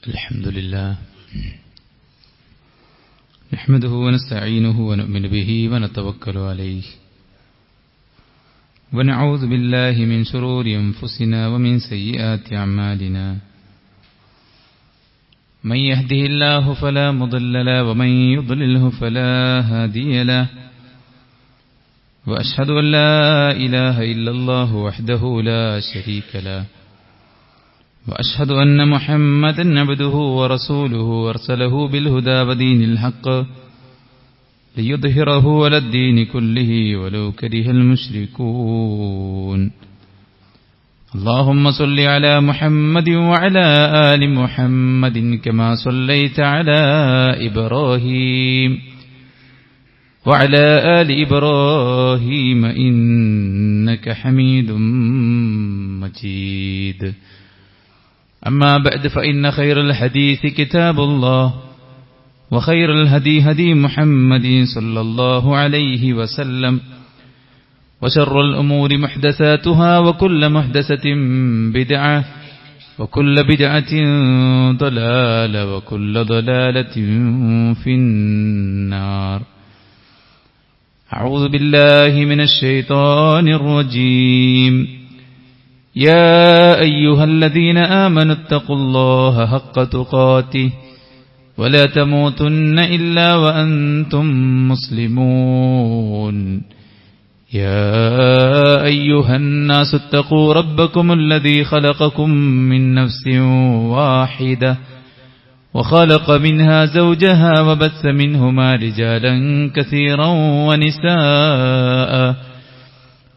الحمد لله نحمده ونستعينه ونؤمن به ونتوكل عليه ونعوذ بالله من شرور أنفسنا ومن سيئات أعمالنا من يهده الله فلا مضل له ومن يضلله فلا هادي له وأشهد أن لا إله إلا الله وحده لا شريك له وأشهد أن محمدا عبده ورسوله أرسله بالهدى ودين الحق ليظهره على الدين كله ولو كره المشركون اللهم صل على محمد وعلى آل محمد كما صليت على إبراهيم وعلى آل إبراهيم إنك حميد مجيد أما بعد فإن خير الحديث كتاب الله وخير الهدي هدي محمد صلى الله عليه وسلم وشر الأمور محدثاتها وكل محدثة بدعة وكل بدعة ضلالة وكل ضلالة في النار أعوذ بالله من الشيطان الرجيم يا أيها الذين آمنوا اتقوا الله حق تقاته ولا تموتن إلا وأنتم مسلمون يا أيها الناس اتقوا ربكم الذي خلقكم من نفس واحدة وخلق منها زوجها وبث منهما رجالا كثيرا ونساء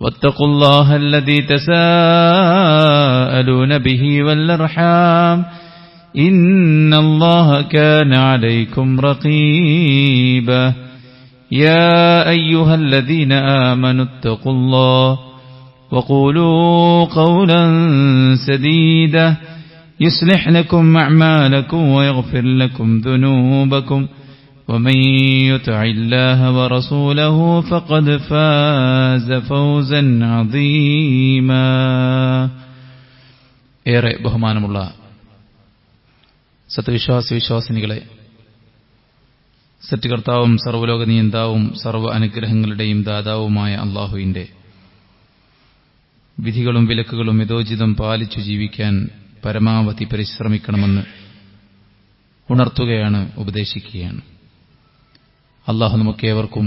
واتقوا الله الذي تساءلون به والأرحام إن الله كان عليكم رقيبا يا أيها الذين آمنوا اتقوا الله وقولوا قولا سديدا يصلح لكم أعمالكم ويغفر لكم ذنوبكم ومن يطع الله ورسوله فقد فاز فوزا عظيما. ഏറെ ബഹുമാനമുള്ള സത്യവിശ്വാസി വിശ്വാസിനികളെ, സൃഷ്ടികർത്താവും സർവ്വലോക നിയന്താവും സർവ്വ അനുഗ്രഹങ്ങളുടെയും ദാതാവുമായ അല്ലാഹുവിന്റെ വിധികളും വിലക്കുകളും യഥോചിതം പാലിച്ചു ജീവിക്കാൻ പരമാവധി പരിശ്രമിക്കണമെന്ന് ഉണർത്തുകയാണ്, ഉപദേശിക്കുകയാണ്. അല്ലാഹു നമുക്കേവർക്കും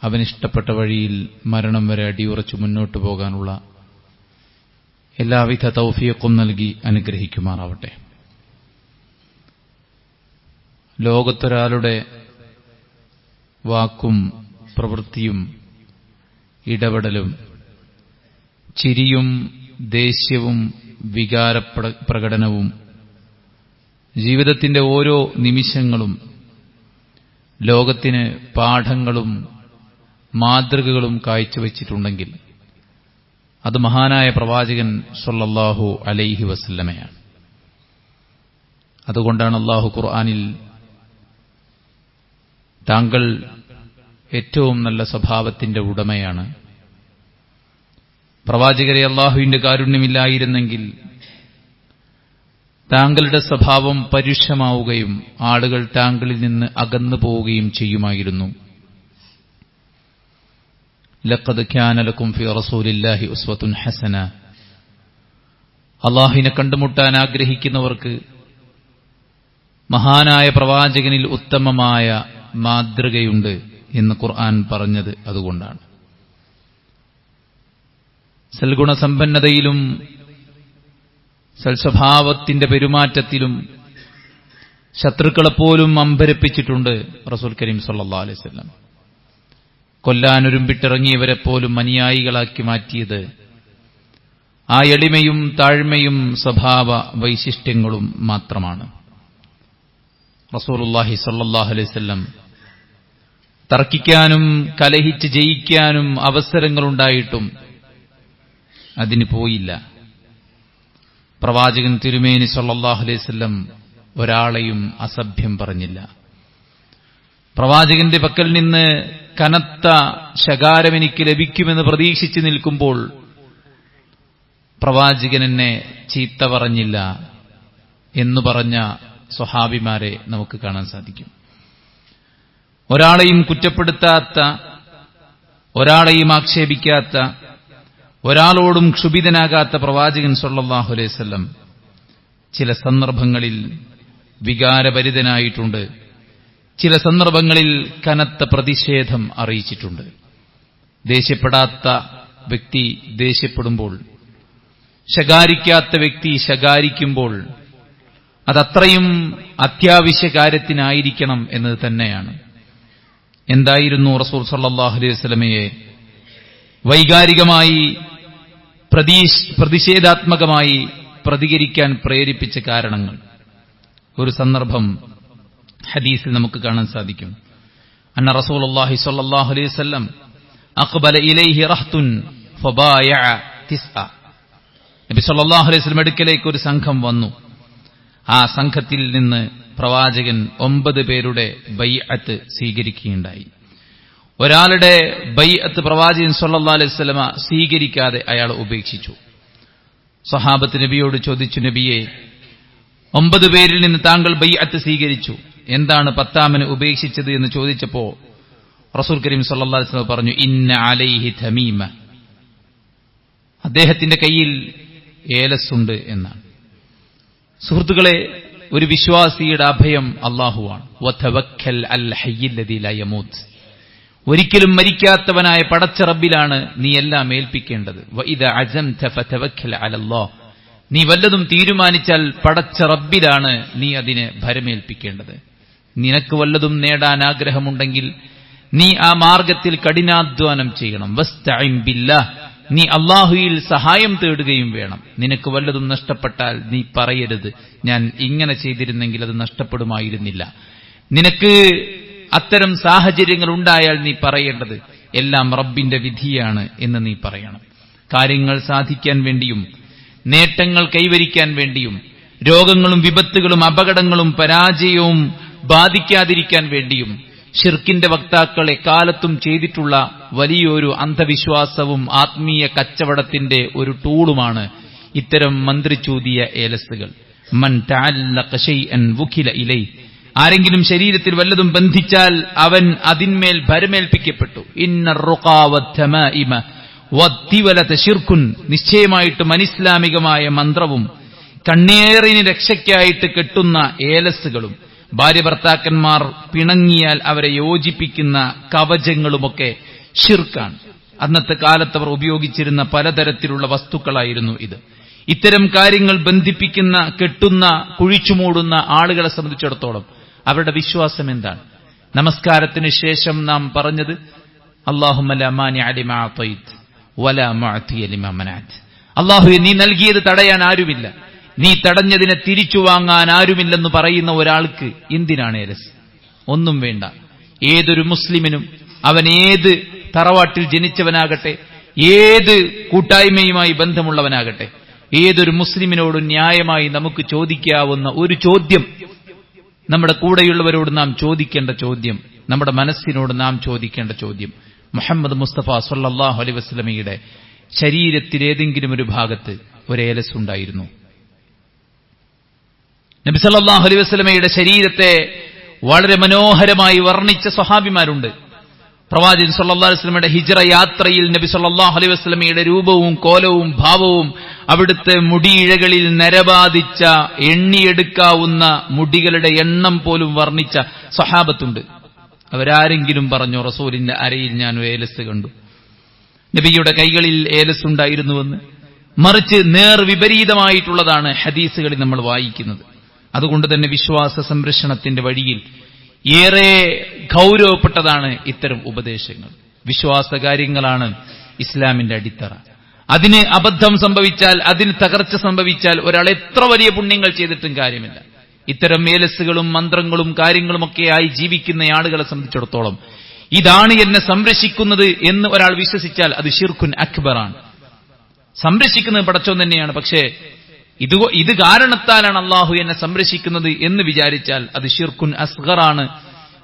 അവനിഷ്ടപ്പെട്ട വഴിയിൽ മരണം വരെ അടിയുറച്ചു മുന്നോട്ടു പോകാനുള്ള എല്ലാവിധ തൗഫീഖും നൽകി അനുഗ്രഹിക്കുമാറാവട്ടെ. ലോകത്തൊരാളുടെ വാക്കും പ്രവൃത്തിയും ഇടപെടലും ചിരിയും ദേഷ്യവും വികാരപ്രകടനവും ജീവിതത്തിന്റെ ഓരോ നിമിഷങ്ങളും ലോകത്തിന് പാഠങ്ങളും മാതൃകകളും കാഴ്ചവെച്ചിട്ടുണ്ടെങ്കിൽ അത് മഹാനായ പ്രവാചകൻ സ്വല്ലല്ലാഹു അലൈഹി വസല്ലമയാണ്. അതുകൊണ്ടാണ് അല്ലാഹു ഖുർആനിൽ താങ്കൾ ഏറ്റവും നല്ല സ്വഭാവത്തിന്റെ ഉടമയാണ്, പ്രവാചകരെ അല്ലാഹുവിന്റെ കാരുണ്യമില്ലായിരുന്നെങ്കിൽ താങ്കളുടെ സ്വഭാവം പരുഷമാവുകയും ആളുകൾ താങ്കളിൽ നിന്ന് അകന്നു പോവുകയും ചെയ്യുമായിരുന്നു. ലഖദ് കാന ലക്കും ഫീ റസൂലില്ലാഹി ഉസ്വത്തുൻ ഹസന. അല്ലാഹുവിനെ കണ്ടുമുട്ടാൻ ആഗ്രഹിക്കുന്നവർക്ക് മഹാനായ പ്രവാചകനിൽ ഉത്തമമായ മാതൃകയുണ്ട് എന്ന് ഖുർആൻ പറഞ്ഞത് അതുകൊണ്ടാണ്. സൽഗുണസമ്പന്നതയിലും സൽസ്വഭാവത്തിന്റെ പെരുമാറ്റത്തിലും ശത്രുക്കളെപ്പോലും അമ്പരപ്പിച്ചിട്ടുണ്ട് റസൂൽ കരീം സല്ലല്ലാഹു അലൈഹി വസല്ലം. കൊല്ലാനൊരുമ്പിട്ടിറങ്ങിയവരെപ്പോലും അനുയായികളാക്കി മാറ്റിയത് ആ എളിമയും താഴ്മയും സ്വഭാവ വൈശിഷ്ട്യങ്ങളും മാത്രമാണ്. റസൂലുള്ളാഹി സല്ലല്ലാഹു അലൈഹി വസല്ലം തർക്കിക്കാനും കലഹിച്ച് ജയിക്കാനും അവസരങ്ങളുണ്ടായിട്ടും അതിന് പോയില്ല. പ്രവാചകൻ തിരുമേനി സല്ലല്ലാഹു അലൈഹി വസല്ലം ഒരാളെയും അസഭ്യം പറഞ്ഞില്ല. പ്രവാചകന്റെ പക്കൽ നിന്ന് കനത്ത ശകാരം എനിക്ക് ലഭിക്കുമെന്ന് പ്രതീക്ഷിച്ചു നിൽക്കുമ്പോൾ പ്രവാചകൻ എന്നെ ചീത്ത പറഞ്ഞില്ല, എന്ന് പറഞ്ഞ സ്വഹാബിമാരെ നമുക്ക് കാണാൻ സാധിക്കും. ഒരാളെയും കുറ്റപ്പെടുത്താത്ത, ഒരാളെയും ആക്ഷേപിക്കാത്ത, ഒരാളോടും ക്ഷുഭിതനാകാത്ത പ്രവാചകൻ സല്ലല്ലാഹു അലൈഹി വസല്ലം ചില സന്ദർഭങ്ങളിൽ വികാരഭരിതനായിട്ടുണ്ട്. ചില സന്ദർഭങ്ങളിൽ കനത്ത പ്രതിഷേധം അറിയിച്ചിട്ടുണ്ട്. ദേഷ്യപ്പെടാത്ത വ്യക്തി ദേഷ്യപ്പെടുമ്പോൾ, ശകാരിക്കാത്ത വ്യക്തി ശകാരിക്കുമ്പോൾ അതത്രയും അത്യാവശ്യ കാര്യത്തിനായിരിക്കണം എന്നത് തന്നെയാണ്. എന്തായിരുന്നു റസൂൽ സല്ലല്ലാഹു അലൈഹി വസല്ലമയെ വൈകാരികമായി പ്രതിഷേധാത്മകമായി പ്രതികരിക്കാൻ പ്രേരിപ്പിച്ച കാരണങ്ങൾ? ഒരു സന്ദർഭം ഹദീസിൽ നമുക്ക് കാണാൻ സാധിക്കും. അന്ന റസൂലുള്ളാഹി സ്വല്ലല്ലാഹു അലൈഹി വസല്ലം അഖ്ബല ഇലൈഹി റഹ്തുൻ ഫബായഅ തിസ്അ. നബി സല്ലല്ലാഹു അലൈഹി വസല്ലം അടുക്കലേക്ക് ഒരു സംഘം വന്നു. ആ സംഘത്തിൽ നിന്ന് പ്രവാചകൻ 9 പേരുടെ ബൈഅത്ത് സ്വീകരിക്കുകയുണ്ടായി. ഒരാളുടെ ബൈഅത്ത് പ്രവാചകൻ സല്ലല്ലാഹു അലൈഹി വസല്ലം സ്വീകരിക്കാതെ അയാൾ ഉപേക്ഷിച്ചു. സ്വഹാബത്ത് നബിയോട് ചോദിച്ചു, നബിയെ, 9 പേരിൽ നിന്ന് താങ്കൾ ബൈഅത്ത് സ്വീകരിച്ചു, എന്താണ് 10ാമന് ഉപേക്ഷിച്ചത് എന്ന് ചോദിച്ചപ്പോ റസൂൽ കരീം സല്ലല്ലാഹു അലൈഹി വസല്ലം പറഞ്ഞു, ഇന്ന അലൈഹി തമീമ, അദ്ദേഹത്തിന്റെ കയ്യിൽ ഏലസുണ്ട് എന്നാണ്. സുഹൃത്തുക്കളെ, ഒരു വിശ്വാസിയുടെ അഭയം അല്ലാഹുവാണ്. വതവക്കൽ അൽ ഹയ്യില്ലദീ ലാ യമൂത്ത്, ഒരിക്കലും മരിക്കാത്തവനായ പടച്ച റബ്ബിലാണ് നീ എല്ലാം ഏൽപ്പിക്കേണ്ടത്. വഇദാ അസംത ഫതവക്കൽ അലല്ലാഹ്, നീ വല്ലതും തീരുമാനിച്ചാൽ പടച്ച റബ്ബിലാണ് നീ അതിനെ ഭരമേൽപ്പിക്കേണ്ടത്. നിനക്ക് വല്ലതും നേടാൻ ആഗ്രഹമുണ്ടെങ്കിൽ നീ ആ മാർഗത്തിൽ കഠിനാധ്വാനം ചെയ്യണം. വസ്തഈൻ ബില്ലാഹ്, നീ അല്ലാഹുവിൽ സഹായം തേടുകയും വേണം. നിനക്ക് വല്ലതും നഷ്ടപ്പെട്ടാൽ നീ പറയരുത്, ഞാൻ ഇങ്ങനെ ചെയ്തിരുന്നെങ്കിൽ അത് നഷ്ടപ്പെടുമായിരുന്നില്ല. നിനക്ക് അത്തരം സാഹചര്യങ്ങൾ ഉണ്ടായാൽ നീ പറയേണ്ടത് എല്ലാം റബ്ബിന്റെ വിധിയാണ് എന്ന് നീ പറയണം. കാര്യങ്ങൾ സാധിക്കാൻ വേണ്ടിയും നേട്ടങ്ങൾ കൈവരിക്കാൻ വേണ്ടിയും രോഗങ്ങളും വിപത്തുകളും അപകടങ്ങളും പരാജയവും ബാധിക്കാതിരിക്കാൻ വേണ്ടിയും ഷിർക്കിന്റെ വക്താക്കൾ എക്കാലത്തും ചെയ്തിട്ടുള്ള വലിയൊരു അന്ധവിശ്വാസവും ആത്മീയ കച്ചവടത്തിന്റെ ഒരു ടൂളുമാണ് ഇത്തരം മന്ത്രിച്ചൂതിയ ഏലസുകൾ. മൻ തഅല്ലഖ ശൈഅൻ വുകില ഇലൈഹി, ആരെങ്കിലും ശരീരത്തിൽ വല്ലതും ബന്ധിച്ചാൽ അവൻ അതിന്മേൽ ഭരമേൽപ്പിക്കപ്പെട്ടു. ഇന്നർ റുഖാ വത്തമാഇമ വത്തിവലത ശിർക്കുൻ, നിശ്ചയമായിട്ടും അനിസ്ലാമികമായ മന്ത്രവും കണ്ണേറിന് രക്ഷയ്ക്കായിട്ട് കെട്ടുന്ന ഏലസുകളും ഭാര്യ ഭർത്താക്കന്മാർ പിണങ്ങിയാൽ അവരെ യോജിപ്പിക്കുന്ന കവചങ്ങളുമൊക്കെ ഷിർക്കാണ്. അന്നത്തെ കാലത്ത് അവർ ഉപയോഗിച്ചിരുന്ന പലതരത്തിലുള്ള വസ്തുക്കളായിരുന്നു ഇത്. ഇത്തരം കാര്യങ്ങൾ ബന്ധിപ്പിക്കുന്ന, കെട്ടുന്ന, കുഴിച്ചുമൂടുന്ന ആളുകളെ സംബന്ധിച്ചിടത്തോളം അവരുടെ വിശ്വാസം എന്താണ്? നമസ്കാരത്തിന് ശേഷം നാം പറഞ്ഞത് അല്ലാഹുമ്മ ലാ മാനിഅ ലിമാ അഅതൈത വലാ മുഅതിയ ലിമാ മനഅത, അല്ലാഹുവേ, നീ നൽകിയത് തടയാൻ ആരുമില്ല, നീ തടഞ്ഞതിനെ തിരിച്ചു വാങ്ങാൻ ആരുമില്ലെന്ന് പറയുന്ന ഒരാൾക്ക് എന്തിനാണ് ഏലസ്? ഒന്നും വേണ്ട. ഏതൊരു മുസ്ലിമിനും, അവൻ ഏത് തറവാട്ടിൽ ജനിച്ചവനാകട്ടെ, ഏത് കൂട്ടായ്മയുമായി ബന്ധമുള്ളവനാകട്ടെ, ഏതൊരു മുസ്ലിമിനോടും ന്യായമായി നമുക്ക് ചോദിക്കാവുന്ന ഒരു ചോദ്യം, നമ്മുടെ കൂടെയുള്ളവരോട് നാം ചോദിക്കേണ്ട ചോദ്യം, നമ്മുടെ മനസ്സിനോട് നാം ചോദിക്കേണ്ട ചോദ്യം, മുഹമ്മദ് മുസ്തഫ സല്ലല്ലാഹു അലൈഹി വസല്ലമയുടെ ശരീരത്തിലേതെങ്കിലും ഒരു ഭാഗത്ത് ഒരു ഏലസ് ഉണ്ടായിരുന്നു? നബി സല്ലല്ലാഹു അലൈഹി വസല്ലമയുടെ ശരീരത്തെ വളരെ മനോഹരമായി വർണ്ണിച്ച സ്വഹാബിമാരുണ്ട്. പ്രവാചകൻ സല്ലല്ലാഹു അലൈഹി വസല്ലമയുടെ ഹിജ്റ യാത്രയിൽ നബി സല്ലല്ലാഹു അലൈഹി വസല്ലമയുടെ രൂപവും കോലവും ഭാവവും അവിടുത്തെ മുടിയിഴകളിൽ നരബാധിച്ച എണ്ണിയെടുക്കാവുന്ന മുടികളുടെ എണ്ണം പോലും വർണ്ണിച്ച സ്വഹാബത്തുണ്ട്. അവരാരെങ്കിലും പറഞ്ഞോ റസൂലിന്റെ അരയിൽ ഞാൻ ഏലസ് കണ്ടു, നബിയുടെ കൈകളിൽ ഏലസ് ഉണ്ടായിരുന്നുവെന്ന്? മറിച്ച് നേർ വിപരീതമായിട്ടുള്ളതാണ് ഹദീസുകളിൽ നമ്മൾ വായിക്കുന്നത്. അതുകൊണ്ട് തന്നെ വിശ്വാസ സംരക്ഷണത്തിന്റെ വഴിയിൽ ഏറെ ഗൗരവപ്പെട്ടതാണ് ഇത്തരം ഉപദേശങ്ങൾ. വിശ്വാസകാര്യങ്ങളാണ് ഇസ്ലാമിന്റെ അടിത്തറ. അതിന് അബദ്ധം സംഭവിച്ചാൽ, അതിന് തകർച്ച സംഭവിച്ചാൽ ഒരാൾ എത്ര വലിയ പുണ്യങ്ങൾ ചെയ്തിട്ടും കാര്യമില്ല. ഇത്തരം മേലസ്സുകളും മന്ത്രങ്ങളും കാര്യങ്ങളുമൊക്കെയായി ജീവിക്കുന്ന ആളുകളെ സംബന്ധിച്ചിടത്തോളം ഇതാണ് എന്നെ സംരക്ഷിക്കുന്നത് എന്ന് ഒരാൾ വിശ്വസിച്ചാൽ അത് ഷിർക്കുൻ അക്ബറാണ്. സംരക്ഷിക്കുന്നത് പടച്ചോൻ തന്നെയാണ്, പക്ഷേ ഇത് കാരണത്താലാണ് അള്ളാഹു എന്നെ സംരക്ഷിക്കുന്നത് എന്ന് വിചാരിച്ചാൽ അത് ഷിർക്കുൻ അസ്ഗറാണ്.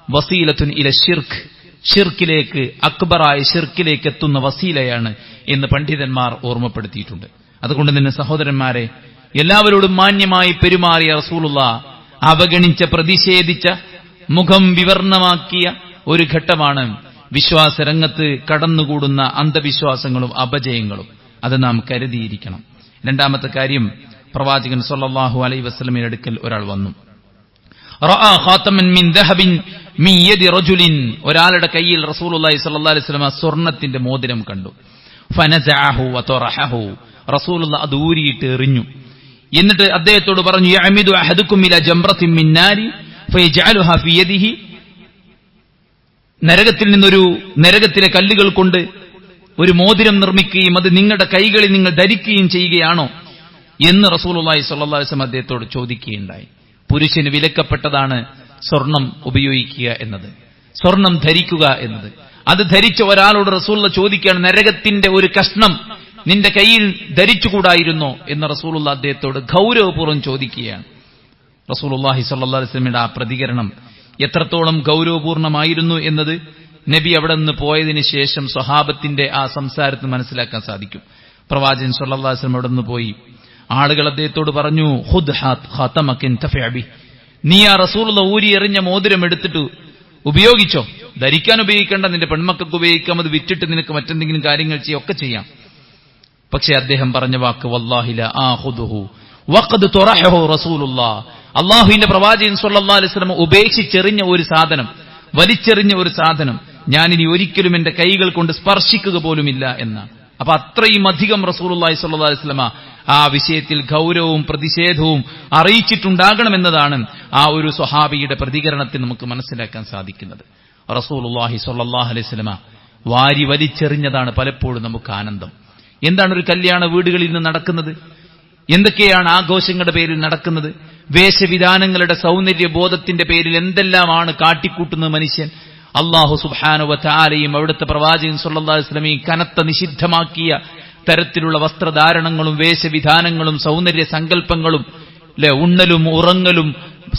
വസീലത്തുൻ ഇല ഷിർക്ക്, ഷിർക്കിലേക്ക്, അക്ബറായ ഷിർക്കിലേക്ക് എത്തുന്ന വസീലയാണ് എന്ന് പണ്ഡിതന്മാർ ഓർമ്മപ്പെടുത്തിയിട്ടുണ്ട്. അതുകൊണ്ട് തന്നെ സഹോദരന്മാരെ, എല്ലാവരോടും മാന്യമായി പെരുമാറിയ റസൂലുള്ളാഹ് അവഗണിച്ച, പ്രതിഷേധിച്ച, മുഖം വിവർണമാക്കിയ ഒരു ഘട്ടമാണ് വിശ്വാസരംഗത്ത് കടന്നുകൂടുന്ന അന്ധവിശ്വാസങ്ങളും അപജയങ്ങളും. അത് നാം കരുതിയിരിക്കണം. രണ്ടാമത്തെ കാര്യം, പ്രവാചകൻ സ്വല്ലല്ലാഹു അലൈഹി വസല്ലമയുടെ അടുക്കൽ ഒരാൾ വന്നു. റഅ ഖാതമൻ മിൻ ദഹബിൻ മിൻ യദി റജുലിൻ, ഒരാളുടെ കയ്യിൽ റസൂലുള്ളാഹി സ്വല്ലല്ലാഹു അലൈഹി വസല്ലമ സ്വർണത്തിന്റെ മോതിരം കണ്ടു. ഫനസഅഹു വതറഹു, റസൂലുള്ളാഹി അത് ഊരിയിട്ട് എറിഞ്ഞു. എന്നിട്ട് അദ്ദേഹത്തോട് പറഞ്ഞു, യഅമിദു അഹദുക്കും ഇലാ ജംറത്തിൻ മിൻ നാരി ഫയജഅലുഹാ ഫി യദിഹി, നരകത്തിലെ കല്ലുകൾ കൊണ്ട് ഒരു മോതിരം നിർമ്മിക്കുകയും അത് നിങ്ങളുടെ കൈകളിൽ നിങ്ങൾ ധരിക്കുകയും ചെയ്യുകയാണോ എന്ന് റസൂലുള്ളാഹി സ്വല്ലല്ലാഹു അലൈഹി വസല്ലം അദ്ദേഹത്തോട് ചോദിക്കുകയുണ്ടായി. പുരുഷന് വിലക്കപ്പെട്ടതാണ് സ്വർണം ഉപയോഗിക്കുക എന്നത്, സ്വർണം ധരിക്കുക എന്നത്. അത് ധരിച്ച ഒരാളോട് റസൂലുള്ളാഹി ചോദിക്കുകയാണ്, നരകത്തിന്റെ ഒരു കഷ്ണം നിന്റെ കയ്യിൽ ധരിച്ചുകൂടായിരുന്നോ എന്ന് റസൂലുള്ളാഹി അദ്ദേഹത്തോട് ഗൗരവപൂർവ്വം ചോദിക്കുകയാണ്. റസൂലുള്ളാഹി സ്വല്ലല്ലാഹു അലൈഹി വസല്ലമയുടെ ആ പ്രതികരണം എത്രത്തോളം ഗൗരവപൂർണമായിരുന്നു എന്നത് നബി അവിടെ നിന്ന് പോയതിനു ശേഷം സ്വഹാബത്തിന്റെ ആ സംസാരത്തിൽ മനസ്സിലാക്കാൻ സാധിക്കും. പ്രവാചകൻ സ്വല്ലല്ലാഹു അലൈഹി വസല്ലം അവിടെ നിന്ന് പോയി. ആളുകൾ അദ്ദേഹത്തോട് പറഞ്ഞു, ഖുദ് ഖാതമകിൻ തഫഅ ബി, നീ ആ റസൂലുള്ളാഹി ഊരി എറിഞ്ഞ മോതിരം എടുത്തിട്ട് ഉപയോഗിച്ചോ, ധരിക്കാൻ ഉപയോഗിക്കേണ്ട, നിന്റെ പെൺമക്കൾക്ക് ഉപയോഗിക്കാം, അത് വിറ്റിട്ട് നിനക്ക് മറ്റെന്തെങ്കിലും കാര്യങ്ങൾ ഒക്കെ ചെയ്യാം. പക്ഷെ അദ്ദേഹം പറഞ്ഞ വാക്ക്, വല്ലാഹി ലാ ആഖുദുഹു വഖദ് തുറഹു റസൂലുള്ളാഹ്, അല്ലാഹുവിന്റെ പ്രവാചകൻ സ്വല്ലല്ലാഹു അലൈഹി വസല്ലം ഉപേക്ഷിച്ചെറിഞ്ഞ ഒരു സാധനം, വലിച്ചെറിഞ്ഞ ഒരു സാധനം ഞാനിനി ഒരിക്കലും എന്റെ കൈകൾ കൊണ്ട് സ്പർശിക്കുക പോലുമില്ല എന്നാണ്. അപ്പൊ അത്രയും അധികം റസൂലുള്ളാഹി സ്വല്ലല്ലാഹു അലൈഹി വസല്ലം ആ വിഷയത്തിൽ ഗൗരവവും പ്രതിഷേധവും അറിയിച്ചിട്ടുണ്ടാകണമെന്നതാണ് ആ ഒരു സ്വഹാബിയുടെ പ്രതികരണത്തിൽ നമുക്ക് മനസ്സിലാക്കാൻ സാധിക്കുന്നത്. റസൂലുള്ളാഹി സ്വല്ലല്ലാഹു അലൈഹി വസല്ലം വാരി വലിച്ചെറിഞ്ഞതാണ് പലപ്പോഴും നമുക്ക് ആനന്ദം. എന്താണ് ഒരു കല്യാണ വീടുകളിൽ നിന്ന് നടക്കുന്നത്? എന്തൊക്കെയാണ് ആഘോഷങ്ങളുടെ പേരിൽ നടക്കുന്നത്? വേഷവിധാനങ്ങളുടെ സൗന്ദര്യ ബോധത്തിന്റെ പേരിൽ എന്തെല്ലാമാണ് കാട്ടിക്കൂട്ടുന്നത് മനുഷ്യൻ. അല്ലാഹു സുബ്ഹാനഹു വ തആലയും അവിടുത്തെ പ്രവാചകൻ സ്വല്ലല്ലാഹു അലൈഹി വസല്ലമയും കനത്ത നിഷിദ്ധമാക്കിയ തരത്തിലുള്ള വസ്ത്രധാരണങ്ങളും വേഷവിധാനങ്ങളും സൗന്ദര്യ സങ്കല്പങ്ങളും, ഉണ്ണലും ഉറങ്ങലും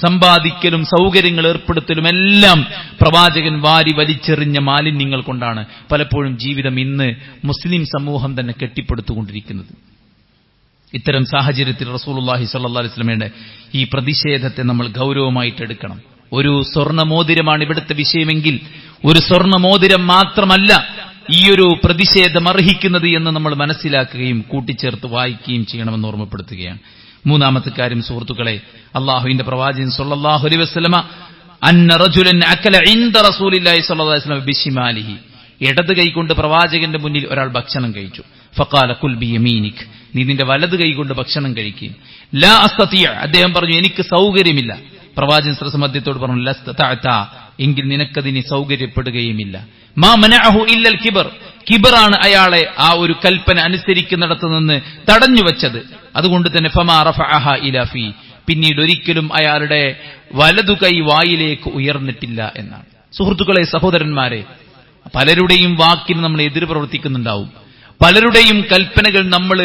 സമ്പാദിക്കലും സൗകര്യങ്ങൾ ഏർപ്പെടുത്തലും എല്ലാം പ്രവാചകൻ വാരി വലിച്ചെറിഞ്ഞ മാലിന്യങ്ങൾ കൊണ്ടാണ് പലപ്പോഴും ജീവിതം ഇന്ന് മുസ്ലിം സമൂഹം തന്നെ കെട്ടിപ്പടുത്തുകൊണ്ടിരിക്കുന്നത്. ഇത്തരം സാഹചര്യത്തിൽ റസൂലുള്ളാഹി സ്വല്ലല്ലാഹു അലൈഹി വസല്ലമയുടെ ഈ പ്രതിഷേധത്തെ നമ്മൾ ഗൗരവമായിട്ട് എടുക്കണം. ഒരു സ്വർണ്ണമോതിരമാണ് ഇവിടുത്തെ വിഷയമെങ്കിൽ ഒരു സ്വർണ്ണമോതിരം മാത്രമല്ല ഈ ഒരു പ്രതിഷേധം അർഹിക്കുന്നത് എന്ന് നമ്മൾ മനസ്സിലാക്കുകയും കൂട്ടിച്ചേർത്ത് വായിക്കുകയും ചെയ്യണമെന്ന് ഓർമ്മപ്പെടുത്തുകയാണ്. മൂന്നാമത്തെ കാര്യം സുഹൃത്തുക്കളെ, അല്ലാഹുവിന്റെ പ്രവാചകൻ സ്വല്ലല്ലാഹു അലൈഹി വസല്ലമ അന്ന റജുലൻ അകല ഇൻദ റസൂലില്ലാഹി സ്വല്ലല്ലാഹു അലൈഹി വസല്ലം ബിശിമാലിഹി, ഇടത് കൈകൊണ്ട് പ്രവാചകന്റെ മുന്നിൽ ഒരാൾ ഭക്ഷണം കഴിച്ചു. ഫഖാല കുൽ ബിയമീനിക്, നീ നിന്റെ വലത് കൈകൊണ്ട് ഭക്ഷണം കഴിക്കുകയും. ലാ അസ്തതിഅ, അദ്ദേഹം പറഞ്ഞു എനിക്ക് സൗകര്യമില്ല. പ്രവാചകൻ സല്ലല്ലാഹു പറഞ്ഞു ലസ്തതഅത, എങ്കിൽ നിനക്കതിന് സൗകര്യപ്പെടുകയുമില്ല. മാ മനഅഹു ഇല്ലൽ കിബർ, കിബറാണ് അയാളെ ആ ഒരു കൽപ്പന അനുസരിക്കുന്നിടത്ത് നിന്ന് തടഞ്ഞു വെച്ചത്. അതുകൊണ്ട് തന്നെ ഫമാ റഫഅഹ ഇലാ ഫീ, പിന്നീട് ഒരിക്കലും അയാളുടെ വലതു കൈ വായിലേക്ക് ഉയർന്നിട്ടില്ല എന്നാണ്. സുഹൃത്തുക്കളെ, സഹോദരന്മാരെ, പലരുടെയും വാക്കിന് നമ്മൾ എതിര് പ്രവർത്തിക്കുന്നുണ്ടാവും, പലരുടെയും കൽപ്പനകൾ നമ്മൾ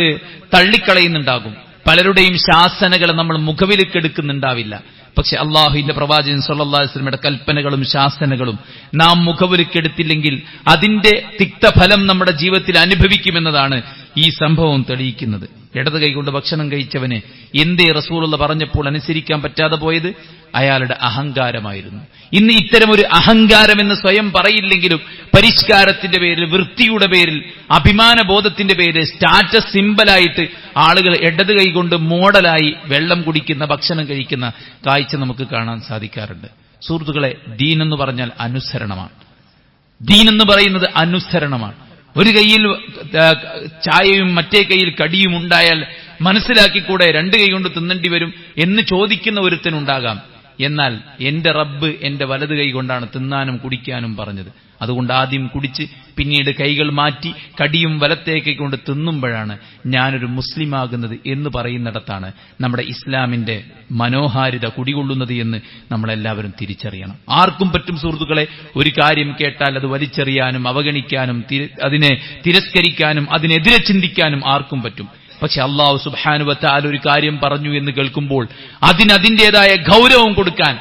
തള്ളിക്കളയുന്നുണ്ടാകും, പലരുടെയും ശാസനകളെ നമ്മൾ മുഖവിലക്കെടുക്കുന്നുണ്ടാവില്ല. പക്ഷെ അല്ലാഹുവിന്റെ പ്രവാചകൻ സ്വല്ലല്ലാഹു അലൈഹി വസല്ലമയുടെ കൽപ്പനകളും ശാസനകളും നാം മുഖവിലക്കെടുത്തില്ലെങ്കിൽ അതിന്റെ തിക്തഫലം നമ്മുടെ ജീവിതത്തിൽ അനുഭവിക്കുമെന്നതാണ് ഈ സംഭവം തെളിയിക്കുന്നത്. ഇടത് കൈകൊണ്ട് ഭക്ഷണം കഴിച്ചവന് എന്തേ റസൂലുള്ളാഹി പറഞ്ഞപ്പോൾ അനുസരിക്കാൻ പറ്റാതെ പോയത്? അയാളുടെ അഹങ്കാരമായിരുന്നു. ഇന്ന് ഇത്തരമൊരു അഹങ്കാരമെന്ന് സ്വയം പറയില്ലെങ്കിലും പരിഷ്കാരത്തിന്റെ പേരിൽ, വൃത്തിയുടെ പേരിൽ, അഭിമാനബോധത്തിന്റെ പേരിൽ സ്റ്റാറ്റസ് സിംബലായിട്ട് ആളുകൾ ഇടത് കൈകൊണ്ട് മോഡലായി വെള്ളം കുടിക്കുന്ന, ഭക്ഷണം കഴിക്കുന്ന കാഴ്ച നമുക്ക് കാണാൻ സാധിക്കാറുണ്ട്. സുഹൃത്തുക്കളെ, ദീൻ എന്ന് പറഞ്ഞാൽ അനുസരണമാണ്. ദീൻ എന്ന് പറയുന്നത് അനുസരണമാണ്. ഒരു കൈയിൽ ചായയും മറ്റേ കൈയിൽ കടിയും ഉണ്ടായാൽ മനസ്സിലാക്കിക്കൂടെ രണ്ട് കൈ കൊണ്ട് തിന്നേണ്ടി വരും എന്ന് ചോദിക്കുന്ന ഒരുത്തനുണ്ടാകാം. എന്നാൽ എന്റെ റബ്ബ് എന്റെ വലത് കൈ കൊണ്ടാണ് തിന്നാനും കുടിക്കാനും പറഞ്ഞത്. അതുകൊണ്ട് ആദ്യം കുടിച്ച് പിന്നീട് കൈകൾ മാറ്റി കടിയും വലത്തേ കൈ കൊണ്ട് തിന്നുമ്പോഴാണ് ഞാനൊരു മുസ്ലിമാകുന്നത് എന്ന് പറയുന്നിടത്താണ് നമ്മുടെ ഇസ്ലാമിന്റെ മനോഹാരിത കുടികൊള്ളുന്നത് എന്ന് നമ്മളെല്ലാവരും തിരിച്ചറിയണം. ആർക്കും പറ്റും സുഹൃത്തുക്കളെ, ഒരു കാര്യം കേട്ടാൽ അത് വലിച്ചെറിയാനും അവഗണിക്കാനും അതിനെ തിരസ്കരിക്കാനും അതിനെതിരെ ചിന്തിക്കാനും ആർക്കും പറ്റും. പക്ഷെ അല്ലാഹു സുബ്ഹാനഹു വ തആല ഒരു കാര്യം പറഞ്ഞു എന്ന് കേൾക്കുമ്പോൾ അതിനതിൻ്റെതായ ഗൗരവം കൊടുക്കാൻ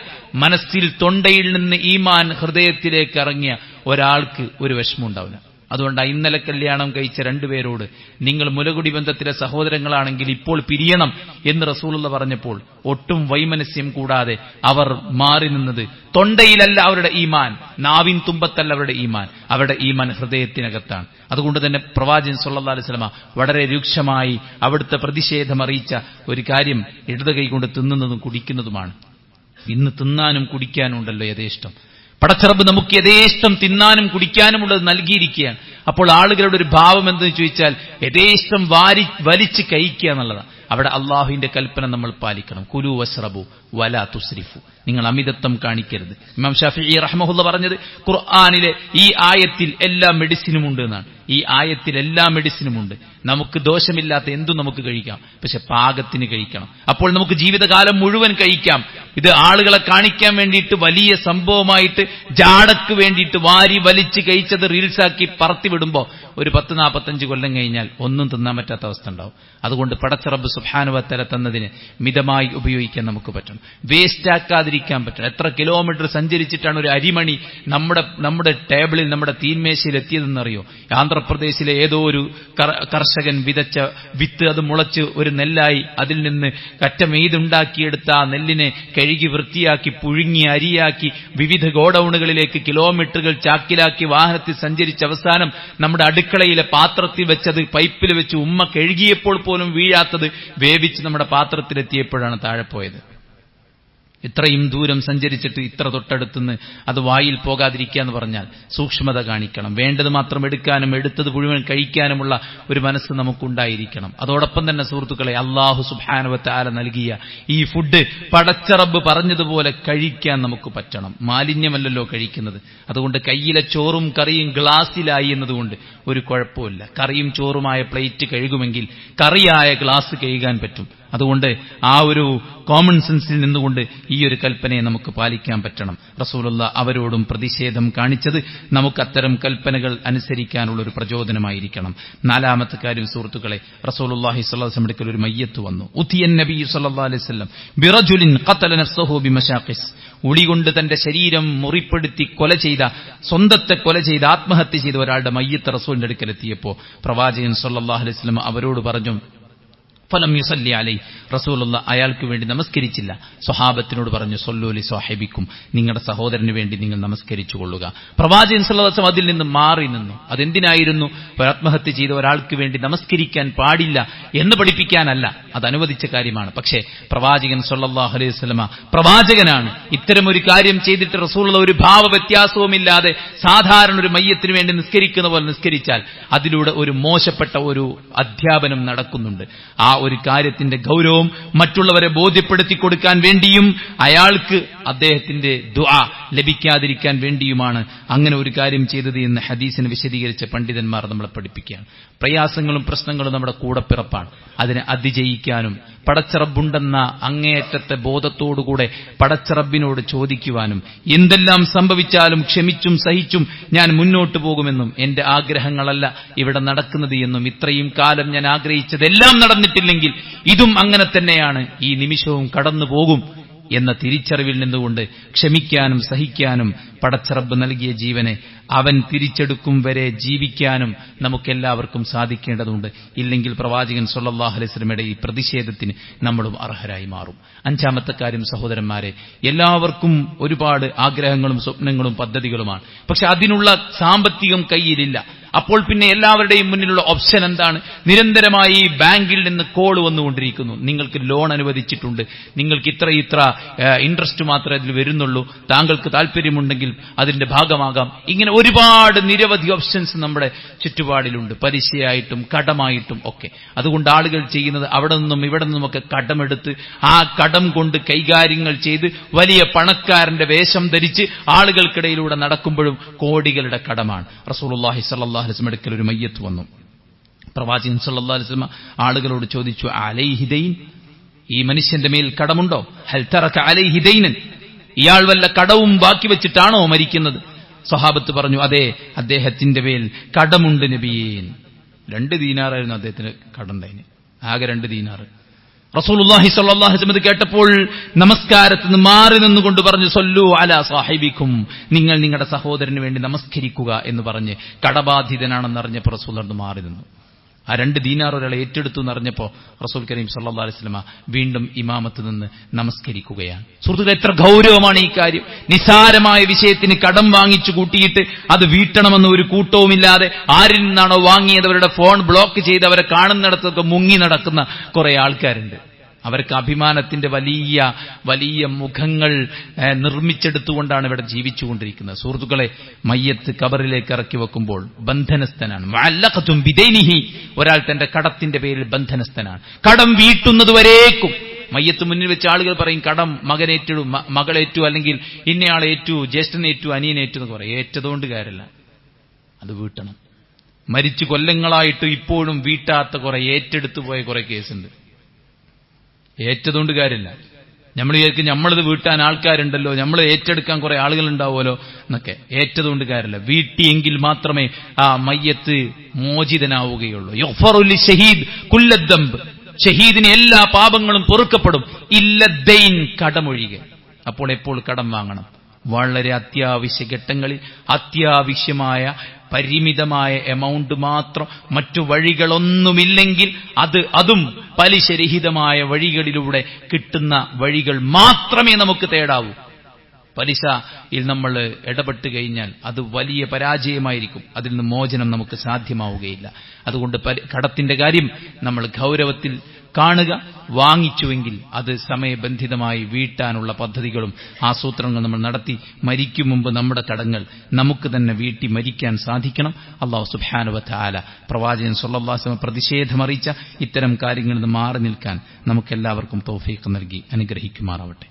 മനസ്സിൽ തൊണ്ടയിൽ നിന്ന് ഈമാൻ ഹൃദയത്തിലേക്ക് ഇറങ്ങിയ ഒരാൾക്ക് ഒരു വിഷമം ഉണ്ടാവില്ല. അതുകൊണ്ട് ഇന്നലെ കല്യാണം കഴിച്ച രണ്ടുപേരോട് നിങ്ങൾ മുലകുടി ബന്ധത്തിലെ സഹോദരങ്ങളാണെങ്കിൽ ഇപ്പോൾ പിരിയണം എന്ന് റസൂലുള്ള പറഞ്ഞപ്പോൾ ഒട്ടും വൈമനസ്യം കൂടാതെ അവർ മാറി നിന്നത് തൊണ്ടയിലല്ല അവരുടെ ഈമാൻ, നാവിൻ തുമ്പത്തല്ല അവരുടെ ഈമാൻ ഹൃദയത്തിനകത്താണ്. അതുകൊണ്ട് തന്നെ പ്രവാചകൻ സല്ലല്ലാഹു അലൈഹി വസല്ലമ വളരെ രൂക്ഷമായി അവിടുത്തെ പ്രതിഷേധം അറിയിച്ച ഒരു കാര്യം ഇടത് കൈകൊണ്ട് തിന്നുന്നതും കുടിക്കുന്നതുമാണ്. ഇന്ന് തിന്നാനും കുടിക്കാനും ഉണ്ടല്ലോ യഥേഷ്ടം. പടച്ചറബ് നമുക്ക് യഥേഷ്ടം തിന്നാനും കുടിക്കാനും ഉള്ളത് നൽകിയിരിക്കുകയാണ്. അപ്പോൾ ആളുകളുടെ ഒരു ഭാവം എന്തെന്ന് ചോദിച്ചാൽ യഥേഷ്ടം വലിച്ച് കഴിക്കുക എന്നുള്ളതാണ്. അവിടെ അള്ളാഹുവിന്റെ കൽപ്പന നമ്മൾ പാലിക്കണം. കുലു വസ്റബു വലാ തുസ്രിഫു, നിങ്ങൾ അമിതത്വം കാണിക്കരുത്. ഇമാം ഷാഫിഈ റഹ്മഹുല്ലാ പറഞ്ഞത് ഖുർആനിലെ ഈ ആയത്തിൽ എല്ലാ മെഡിസിനും ഉണ്ട് എന്നാണ്. ഈ ആയത്തിൽ എല്ലാ മെഡിസിനും ഉണ്ട്. നമുക്ക് ദോഷമില്ലാത്ത എന്തും നമുക്ക് കഴിക്കാം, പക്ഷെ പാകത്തിന് കഴിക്കണം. അപ്പോൾ നമുക്ക് ജീവിതകാലം മുഴുവൻ കഴിക്കാം. ഇത് ആളുകളെ കാണിക്കാൻ വേണ്ടിയിട്ട് വലിയ സംഭവമായിട്ട് ജാടക്ക് വേണ്ടിയിട്ട് വാരി വലിച്ച് കഴിച്ചത് റീൽസാക്കി പറത്തിവിടുമ്പോൾ ഒരു 10-45 കൊല്ലം കഴിഞ്ഞാൽ ഒന്നും തിന്നാൻ പറ്റാത്ത അവസ്ഥ ഉണ്ടാവും. അതുകൊണ്ട് പടച്ചറബ് സുബ്ഹാനഹു വ തആല തന്നതിന് മിതമായി ഉപയോഗിക്കാൻ നമുക്ക് പറ്റണം, വേസ്റ്റ് ആക്കാതിരിക്കാൻ പറ്റണം. എത്ര കിലോമീറ്റർ സഞ്ചരിച്ചിട്ടാണ് ഒരു അരിമണി നമ്മുടെ ടേബിളിൽ, നമ്മുടെ തീന്മേശയിൽ എത്തിയതെന്നറിയോ? ആന്ധ്രാപ്രദേശിലെ ഏതോ ഒരു കർഷകൻ വിതച്ച വിത്ത് അത് മുളച്ച് ഒരു നെല്ലായി, അതിൽ നിന്ന് കറ്റമെയ്തുണ്ടാക്കിയെടുത്ത ആ നെല്ലിനെ കഴുകി വൃത്തിയാക്കി പുഴുങ്ങി അരിയാക്കി വിവിധ ഗോഡൌണുകളിലേക്ക് കിലോമീറ്ററുകൾ ചാക്കിലാക്കി വാഹനത്തിൽ സഞ്ചരിച്ച അവസാനം നമ്മുടെ അടുക്കളയിലെ പാത്രത്തിൽ വെച്ചത് പൈപ്പിൽ വെച്ച് ഉമ്മ കഴുകിയപ്പോൾ പോലും വീഴാത്തത് വേവിച്ച് നമ്മുടെ പാത്രത്തിലെത്തിയപ്പോഴാണ് താഴെ പോയത്. ഇത്രയും ദൂരം സഞ്ചരിച്ചിട്ട് ഇത്ര തൊട്ടടുത്തുനിന്ന് അത് വായിൽ പോകാതിരിക്കുക എന്ന് പറഞ്ഞാൽ സൂക്ഷ്മത കാണിക്കണം. വേണ്ടത് മാത്രം എടുക്കാനും എടുത്തത് മുഴുവൻ കഴിക്കാനുമുള്ള ഒരു മനസ്സ് നമുക്കുണ്ടായിരിക്കണം. അതോടൊപ്പം തന്നെ സുഹൃത്തുക്കളെ, അല്ലാഹു സുബ്ഹാനഹു വ തആല നൽകിയ ഈ ഫുഡ് പടച്ച റബ്ബ് പറഞ്ഞതുപോലെ കഴിക്കാൻ നമുക്ക് പറ്റണം. മാലിന്യമല്ലല്ലോ കഴിക്കുന്നത്. അതുകൊണ്ട് കയ്യിലെ ചോറും കറിയും ഗ്ലാസ്സിലായി എന്നതുകൊണ്ട് ഒരു കുഴപ്പമില്ല. കറിയും ചോറുമായ പ്ലേറ്റ് കഴുകുമെങ്കിൽ കറിയായ ഗ്ലാസ് കഴുകാൻ പറ്റും. അതുകൊണ്ട് ആ ഒരു കോമൺ സെൻസിൽ നിന്നുകൊണ്ട് ഈ ഒരു കൽപ്പനയെ നമുക്ക് പാലിക്കാൻ പറ്റണം. റസൂലുള്ളാഹി അവരോടും പ്രതിഷേധം കാണിച്ചത് നമുക്ക് അത്തരം കൽപ്പനകൾ അനുസരിക്കാനുള്ള ഒരു പ്രചോദനമായിരിക്കണം. നാലാമത്തെ കാര്യം സുഹൃത്തുക്കളെ, റസൂലുള്ളാഹി സ്വല്ലല്ലാഹു അലൈഹി വസല്ലം ഒരു മയ്യത്ത് വന്നു. ഉതിയൻ നബി സ്വല്ലല്ലാഹു അലൈഹി വസല്ലം ബിറജുലിൻ ഖതല നഫ്സഹു ബിമശാഖിസ്, ഉളികൊണ്ട് തന്റെ ശരീരം മുറിപ്പെടുത്തി സ്വന്തത്തെ കൊല ചെയ്ത ആത്മഹത്യ ചെയ്ത ഒരാളുടെ മയ്യത്ത് റസൂലിന്റെ അടുക്കലെത്തിയപ്പോൾ പ്രവാചകൻ സ്വല്ലല്ലാഹു അലൈഹി വസല്ലം അവരോട് പറഞ്ഞു, ഫലം യുസല്ലി അലൈഹി, റസൂലുള്ളാഹി അയാൾക്ക് വേണ്ടി നമസ്കരിച്ചില്ല. സ്വഹാബത്തിനോട് പറഞ്ഞു, സല്ലു ലി സ്വഹിബിക്കും, നിങ്ങളുടെ സഹോദരന് വേണ്ടി നിങ്ങൾ നമസ്കരിച്ചു കൊള്ളുക. പ്രവാചകൻ സല്ലല്ലാഹു അലൈഹി വസല്ലം അതിൽ നിന്ന് മാറി നിന്നു. അതെന്തിനായിരുന്നു? ആത്മഹത്യ ചെയ്ത ഒരാൾക്ക് വേണ്ടി നമസ്കരിക്കാൻ പാടില്ല എന്ന് പഠിപ്പിക്കാനല്ല, അത് അനുവദിച്ച കാര്യമാണ്. പക്ഷേ പ്രവാചകൻ സല്ലല്ലാഹു അലൈഹി വസല്ലം പ്രവാചകനാണ്. ഇത്തരമൊരു കാര്യം ചെയ്തിട്ട് റസൂലുള്ളാഹി ഒരു ഭാവ വ്യത്യാസവുമില്ലാതെ സാധാരണ ഒരു മയ്യത്തിന് വേണ്ടി നിസ്കരിക്കുന്ന പോലെ നിസ്കരിച്ചാൽ അതിലൂടെ ഒരു മോശപ്പെട്ട ഒരു അധ്യാപനം നടക്കുന്നുണ്ട്. ആ ഒരു കാര്യത്തിന്റെ ഗൗരവം മറ്റുള്ളവരെ ബോധ്യപ്പെടുത്തി കൊടുക്കാൻ വേണ്ടിയും അയാൾക്ക് അദ്ദേഹത്തിന്റെ ദുആ ലഭിക്കാതിരിക്കാൻ വേണ്ടിയുമാണ് അങ്ങനെ ഒരു കാര്യം ചെയ്തത് എന്ന് ഹദീസിനെ വിശദീകരിച്ച പണ്ഡിതന്മാർ നമ്മളെ പഠിപ്പിക്കുകയാണ്. പ്രയാസങ്ങളും പ്രശ്നങ്ങളും നമ്മുടെ കൂടപ്പിറപ്പാണ്. അതിനെ അതിജയിക്കാനും പടച്ചറബുണ്ടെന്ന അങ്ങേയറ്റത്തെ ബോധത്തോടുകൂടെ പടച്ചറബിനോട് ചോദിക്കുവാനും എന്തെല്ലാം സംഭവിച്ചാലും ക്ഷമിച്ചും സഹിച്ചും ഞാൻ മുന്നോട്ടു പോകുമെന്നും എന്റെ ആഗ്രഹങ്ങളല്ല ഇവിടെ നടക്കുന്നത് എന്നും ഇത്രയും കാലം ഞാൻ ആഗ്രഹിച്ചതെല്ലാം നടന്നിട്ടില്ലെങ്കിൽ ഇതും അങ്ങനെ തന്നെയാണ്, ഈ നിമിഷവും കടന്നു പോകും എന്ന തിരിച്ചറിവിൽ നിന്നുകൊണ്ട് ക്ഷമിക്കാനും സഹിക്കാനും പടച്ചറബ് നൽകിയ ജീവനെ അവൻ തിരിച്ചെടുക്കും വരെ ജീവിക്കാനും നമുക്കെല്ലാവർക്കും സാധിക്കേണ്ടതുണ്ട്. ഇല്ലെങ്കിൽ പ്രവാചകൻ സല്ലല്ലാഹു അലൈഹി വസല്ലമയുടെ ഈ പ്രതിഷേധത്തിന് നമ്മളും അർഹരായി മാറും. അഞ്ചാമത്തെ കാര്യം സഹോദരന്മാരെ, എല്ലാവർക്കും ഒരുപാട് ആഗ്രഹങ്ങളും സ്വപ്നങ്ങളും പദ്ധതികളുമാണ്. പക്ഷെ അതിനുള്ള സാമ്പത്തികം കയ്യിലില്ല. അപ്പോൾ പിന്നെ എല്ലാവരുടെയും മുന്നിലുള്ള ഓപ്ഷൻ എന്താണ്? നിരന്തരമായി ബാങ്കിൽ നിന്ന് കോൾ വന്നുകൊണ്ടിരിക്കുന്നു. നിങ്ങൾക്ക് ലോൺ അനുവദിച്ചിട്ടുണ്ട്, നിങ്ങൾക്ക് ഇത്ര ഇൻട്രസ്റ്റ് മാത്രമേ അതിൽ വരുന്നുള്ളൂ, താങ്കൾക്ക് താല്പര്യമുണ്ടെങ്കിൽ അതിന്റെ ഭാഗമാകാം. ഇങ്ങനെ ഒരുപാട് നിരവധി ഓപ്ഷൻസ് നമ്മുടെ ചുറ്റുപാടിലുണ്ട്, പലിശയായിട്ടും കടമായിട്ടും ഒക്കെ. അതുകൊണ്ട് ആളുകൾ ചെയ്യുന്നത് അവിടെ നിന്നും ഇവിടെ നിന്നുമൊക്കെ കടമെടുത്ത് ആ കടം കൊണ്ട് കൈകാര്യങ്ങൾ ചെയ്ത് വലിയ പണക്കാരന്റെ വേഷം ധരിച്ച് ആളുകൾക്കിടയിലൂടെ നടക്കുമ്പോഴും കോടികളുടെ കടമാണ്. റസൂലുള്ളാഹി സ്വല്ലല്ലാഹു അലൈഹി വസല്ലം അടുക്കൽ ഒരു മയ്യത്ത് വന്നു. പ്രവാചകൻ സ്വല്ലല്ലാഹു അലൈഹി വസല്ലം ആളുകളോട് ചോദിച്ചു, അലൈഹി ദൈൻ, ഈ മനുഷ്യന്റെ മേൽ കടമുണ്ടോ? ഹൽ തറക അലൈഹി ദൈനൻ, ഇയാൾ വല്ല കടവും ബാക്കി വെച്ചിട്ടാണോ മരിക്കുന്നത്? സ്വഹാബത്ത് പറഞ്ഞു, അതെ, അദ്ദേഹത്തിന്റെ മേൽ കടമുണ്ട് നബിയേ. 2 ദീനാറായിരുന്നു അദ്ദേഹത്തിന് കടമുണ്ടായിന്, ആകെ 2 ദീനാറ്. റസൂലുള്ളാഹി സ്വല്ലല്ലാഹു അലൈഹി വസല്ലം കേട്ടപ്പോൾ നമസ്കാരത്തിൽ നിന്ന് മാറി നിന്നുകൊണ്ട് പറഞ്ഞു, സല്ലു അലാ സാഹിബിക്കും, നിങ്ങൾ നിങ്ങളുടെ സഹോദരന് വേണ്ടി നമസ്കരിക്കുക എന്ന് പറഞ്ഞ് കടബാധിതനാണെന്നറിഞ്ഞപ്പോൾ റസൂൽ നിന്ന് മാറി നിന്നു. ആ 2 ദീനാർ ഒരാളെ ഏറ്റെടുത്തു എന്നറിഞ്ഞപ്പോൾ റസൂൽ കരീം സല്ലല്ലാഹു അലൈഹി വസല്ലം വീണ്ടും ഇമാമത്ത് നിന്ന് നമസ്കരിക്കുകയാണ്. സുഹൃത്തുക്കളെ, എത്ര ഗൗരവമാണ് ഈ കാര്യം. നിസാരമായ വിഷയത്തിന് കടം വാങ്ങിച്ചു കൂട്ടിയിട്ട് അത് വീട്ടണമെന്ന് ഒരു കൂട്ടവുമില്ലാതെ ആരിൽ നിന്നാണോ വാങ്ങിയത് അവരുടെ ഫോൺ ബ്ലോക്ക് ചെയ്ത് അവരെ കാണുന്നിടത്തൊക്കെ മുങ്ങി നടക്കുന്ന കുറെ ആൾക്കാരുണ്ട്. അവർക്ക് അഭിമാനത്തിന്റെ വലിയ വലിയ മുഖങ്ങൾ നിർമ്മിച്ചെടുത്തുകൊണ്ടാണ് ഇവിടെ ജീവിച്ചുകൊണ്ടിരിക്കുന്നത്. സുഹൃത്തുക്കളെ, മയ്യത്ത് കബറിലേക്ക് ഇറക്കി വെക്കുമ്പോൾ ബന്ധനസ്ഥനാണ്. മുഅല്ലഖത്തുൻ ബിദൈനിഹി, ഒരാൾ തന്റെ കടത്തിന്റെ പേരിൽ ബന്ധനസ്ഥനാണ്. കടം വീട്ടുന്നതുവരേക്കും മയ്യത്ത് മുന്നിൽ വെച്ച് ആളുകൾ പറയും, കടം മകനേറ്റു, മകളേറ്റു, അല്ലെങ്കിൽ ഇന്നയാളേറ്റു, ജ്യേഷ്ഠനേറ്റു, അനിയനേറ്റു എന്ന് പറയും. ഏറ്റതുകൊണ്ട് കാര്യമില്ല, അത് വീട്ടണം. മരിച്ചു കൊല്ലങ്ങളായിട്ട് ഇപ്പോഴും വീട്ടാത്ത കുറെ ഏറ്റെടുത്തു പോയ കുറെ കേസുണ്ട്. ഏറ്റതുകൊണ്ട് കാര്യമില്ല. നമ്മൾ വിചാരിക്കും നമ്മളിത് വീട്ടാൻ ആൾക്കാരുണ്ടല്ലോ, നമ്മൾ ഏറ്റെടുക്കാൻ കുറെ ആളുകൾ ഉണ്ടാവുമല്ലോ എന്നൊക്കെ. ഏറ്റതുകൊണ്ട് കാര്യമില്ല. വീട്ടിയെങ്കിൽ മാത്രമേ ആ മയ്യത്ത് മോചിതനാവുകയുള്ളൂ. യുഗ്ഫറുൽ ലിശ്ശഹീദ് കുല്ലദ്ദംബ്, ഷഹീദിന് എല്ലാ പാപങ്ങളും പൊറുക്കപ്പെടും, ഇല്ലദ്ദൈൻ, കടമൊഴികെ. അപ്പോൾ എപ്പോൾ കടം വാങ്ങണം? വളരെ അത്യാവശ്യ ഘട്ടങ്ങളിൽ അത്യാവശ്യമായ പരിമിതമായ എമൗണ്ട് മാത്രം, മറ്റു വഴികളൊന്നുമില്ലെങ്കിൽ അതും പലിശരഹിതമായ വഴികളിലൂടെ കിട്ടുന്ന വഴികൾ മാത്രമേ നമുക്ക് തേടാവൂ. പലിശയിൽ നമ്മൾ ഇടപെട്ട് കഴിഞ്ഞാൽ അത് വലിയ പരാജയമായിരിക്കും. അതിൽ നിന്ന് മോചനം നമുക്ക് സാധ്യമാവുകയില്ല. അതുകൊണ്ട് കടത്തിന്റെ കാര്യം നമ്മൾ ഗൗരവത്തിൽ കാണുക. വാങ്ങിച്ചുവെങ്കിൽ അത് സമയബന്ധിതമായി വീട്ടാനുള്ള പദ്ധതികളും ആസൂത്രണങ്ങളും നമ്മൾ നടത്തി മരിക്കും മുമ്പ് നമ്മുടെ കടങ്ങൾ നമുക്ക് തന്നെ വീട്ടി മരിക്കാൻ സാധിക്കണം. അല്ലാഹു സുബ്ഹാനഹു വ തആല പ്രവാചകൻ സ്വല്ലല്ലാഹു അലൈഹി വസല്ലം പ്രതിഷേധമറിയിച്ച ഇത്തരം കാര്യങ്ങളിൽ നിന്ന് മാറി നിൽക്കാൻ നമുക്കെല്ലാവർക്കും തൗഫീഖ് നൽകി അനുഗ്രഹിക്കുമാറാവട്ടെ.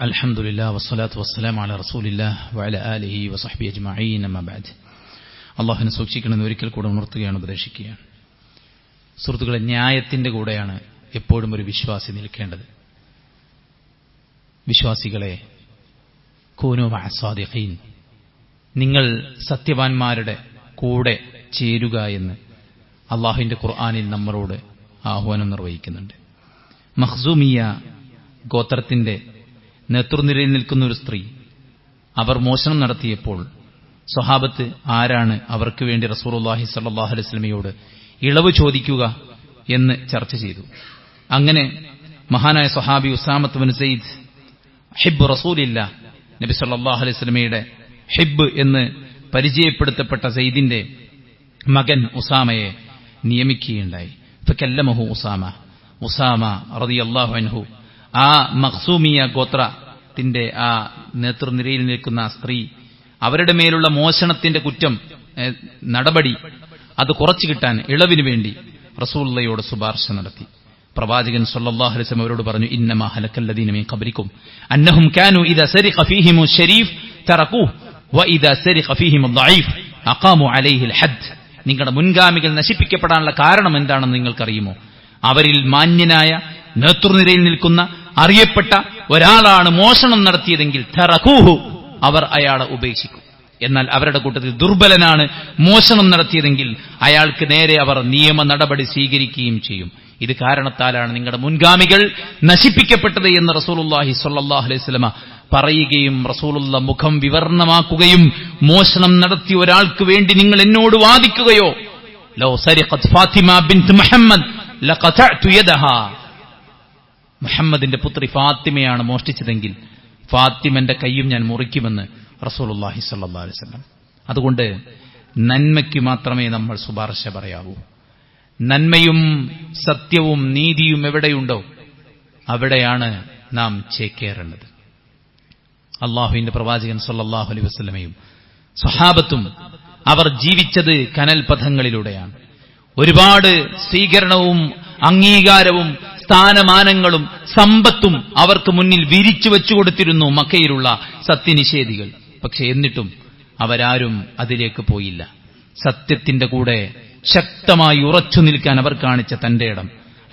അൽഹംദുലില്ലാഹ് വസ്സലാത്തു വസ്സലാമു അലാ റസൂലില്ലാഹ് വഅലാ ആലിഹി വസഹ്ബിഹി അജ്മഈൻ, അമ്മാ ബഅദ്. അല്ലാഹുവിനെ സൂക്ഷിക്കണമെന്ന് ഒരിക്കൽ കൂടെ ഉണർത്തുകയാണ്, ഉപദേശിക്കുകയാണ്. സുഹൃത്തുക്കളെ, ന്യായത്തിന്റെ കൂടെയാണ് എപ്പോഴും ഒരു വിശ്വാസി നിൽക്കേണ്ടത്. വിശ്വാസികളെ, കൂനൂ മഅ സ്വാദിഖീൻ, നിങ്ങൾ സത്യവാൻമാരുടെ കൂടെ ചേരുക എന്ന് അല്ലാഹുവിന്റെ ഖുർആനിൽ നമ്മളോട് ആഹ്വാനം നിർവഹിക്കുന്നുണ്ട്. മഖ്സൂമിയ ഗോത്രത്തിന്റെ നേതൃനിരയിൽ നിൽക്കുന്ന ഒരു സ്ത്രീ, അവർ മോഷണം നടത്തിയപ്പോൾ സ്വഹാബത്ത് ആരാണ് അവർക്ക് വേണ്ടി റസൂലുള്ളാഹി സ്വല്ലല്ലാഹു അലൈഹി വസല്ലമയോട് ഇളവ് ചോദിക്കുക എന്ന് ചർച്ച ചെയ്തു. അങ്ങനെ മഹാനായ സ്വഹാബി ഉസാമത്ത് ബിൻ സയ്യിദ് ഹിബ്ബ് റസൂലില്ലാഹ്, നബി സ്വല്ലല്ലാഹു അലൈഹി വസല്ലമയുടെ ഹിബ്ബ് എന്ന് പരിചയപ്പെടുത്തപ്പെട്ട സയ്യിദിന്റെ മകൻ ഉസാമയെ നിയമിക്കുകയുണ്ടായി. ഫകല്ലമഹു ഉസാമ റളിയല്ലാഹു അൻഹു, ആ മഖ്സൂമിയ ഗോത്രത്തിന്റെ ആ നേതൃനിരയിൽ നിൽക്കുന്ന സ്ത്രീ, അവരുടെ മേലുള്ള മോഷണത്തിന്റെ കുറ്റം നടപടി അത് കുറച്ചു കിട്ടാൻ ഇളവിന് വേണ്ടി റസൂലുള്ളാഹിയോട് ശുപാർശ നടത്തി. പ്രവാചകൻ സ്വല്ലല്ലാഹു അലൈഹി വസല്ലം അവരോട് പറഞ്ഞു, ഇന്നമാ ഹലക്കല്ലദീന മിൻ ഖബ്രിക്കും അന്നഹും കാനൂ ഇദാ സരിഖ ഫീഹിമു ശരീഫ് തറകൂഹു വഇദാ സരിഖ ഫീഹിമു ദഈഫ് അഖാമു അലൈഹിൽ ഹദ്. നിങ്ങളുടെ മുൻഗാമികൾ നശിപ്പിക്കപ്പെടാനുള്ള കാരണം എന്താണെന്ന് നിങ്ങൾക്കറിയുമോ? അവരിൽ മാന്യനായ നേതൃനിരയിൽ നിൽക്കുന്ന അറിയപ്പെട്ട ഒരാളാണ് മോഷണം നടത്തിയതെങ്കിൽ തറകൂഹു, അവർ അയാളെ ഉപേക്ഷിക്കും. എന്നാൽ അവരുടെ കൂട്ടത്തിൽ ദുർബലനാണ് മോഷണം നടത്തിയതെങ്കിൽ അയാൾക്ക് നേരെ അവർ നിയമ നടപടി സ്വീകരിക്കുകയും ചെയ്യും. ഇത് കാരണത്താലാണ് നിങ്ങളുടെ മുൻഗാമികൾ നശിപ്പിക്കപ്പെട്ടത് എന്ന് റസൂലുള്ളാഹി സ്വല്ലല്ലാഹു അലൈഹി വസല്ലമ പറയുകയും റസൂലുള്ള മുഖം വിവർണമാക്കുകയും, മോഷണം നടത്തിയ ഒരാൾക്ക് വേണ്ടി നിങ്ങൾ എന്നോട് വാദിക്കുകയോ, ലൗ സരിഖത് ഫാത്തിമ ബിൻത് മുഹമ്മദ് ലഖതഅതു യദഹാ, മുഹമ്മദിന്റെ പുത്രി ഫാത്തിമയാണ് മോഷ്ടിച്ചതെങ്കിൽ ഫാത്തിമന്റെ കൈയും ഞാൻ മുറിക്കുമെന്ന് റസൂലുള്ളാഹി സ്വല്ലല്ലാഹു അലൈഹി വസല്ലം. അതുകൊണ്ട് നന്മയ്ക്ക് മാത്രമേ നമ്മൾ ശുപാർശ പറയാവൂ. നന്മയും സത്യവും നീതിയും എവിടെയുണ്ടോ അവിടെയാണ് നാം ചേക്കേറേണ്ടത്. അള്ളാഹുവിന്റെ പ്രവാചകൻ സ്വല്ലല്ലാഹു അലൈഹി വസല്ലമയും സ്വഹാബത്തും അവർ ജീവിച്ചത് കനൽ പഥങ്ങളിലൂടെയാണ്. ഒരുപാട് സ്വീകരണവും അംഗീകാരവും സ്ഥാനമാനങ്ങളും സമ്പത്തും അവർക്ക് മുന്നിൽ വിരിച്ചു വെച്ചുകൊടുത്തിരുന്നു മക്കയിലുള്ള സത്യനിഷേധികൾ. പക്ഷെ എന്നിട്ടും അവരാരും അതിലേക്ക് പോയില്ല. സത്യത്തിന്റെ കൂടെ ശക്തമായി ഉറച്ചു നിൽക്കാൻ അവർ കാണിച്ച തന്റെ ഇടം,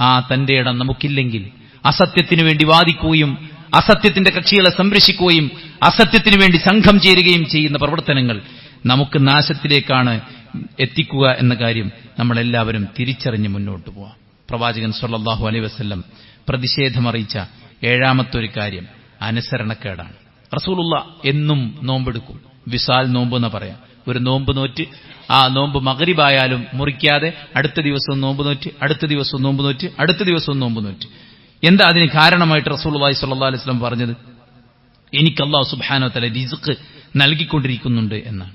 ആ തന്റെ ഇടം നമുക്കില്ലെങ്കിൽ അസത്യത്തിനു വേണ്ടി വാദിക്കുകയും അസത്യത്തിന്റെ കക്ഷികളെ സംരക്ഷിക്കുകയും അസത്യത്തിനു വേണ്ടി സംഘം ചേരുകയും ചെയ്യുന്ന പ്രവർത്തനങ്ങൾ നമുക്ക് നാശത്തിലേക്കാണ് എത്തിക്കുക എന്ന കാര്യം നമ്മളെല്ലാവരും തിരിച്ചറിഞ്ഞ് മുന്നോട്ട് പോവാം. പ്രവാചകൻ സല്ലല്ലാഹു അലൈഹി വസല്ലം പ്രതിഷേധമറിയിച്ച ഏഴാമത്തൊരു കാര്യം അനുസരണക്കേടാണ്. റസൂലുള്ള എന്നും നോമ്പെടുക്കും. വിസാൽ നോമ്പ് എന്ന് പറയാം. ഒരു നോമ്പ് നോറ്റ് ആ നോമ്പ് മഗ്രിബായാലും മുറിക്കാതെ അടുത്ത ദിവസവും നോമ്പ് നോറ്റ്, അടുത്ത ദിവസവും നോമ്പ് നോറ്റ്, അടുത്ത ദിവസവും നോമ്പ് നോറ്റ്. എന്താ അതിന് കാരണമായിട്ട് റസൂലുള്ളാഹി സ്വല്ലല്ലാഹു അലൈഹി വസല്ലം പറഞ്ഞത്? എനിക്ക് അല്ലാഹു സുബ്ഹാനഹു വ തആല റിസ്ക് നൽകിക്കൊണ്ടിരിക്കുന്നുണ്ട് എന്നാണ്.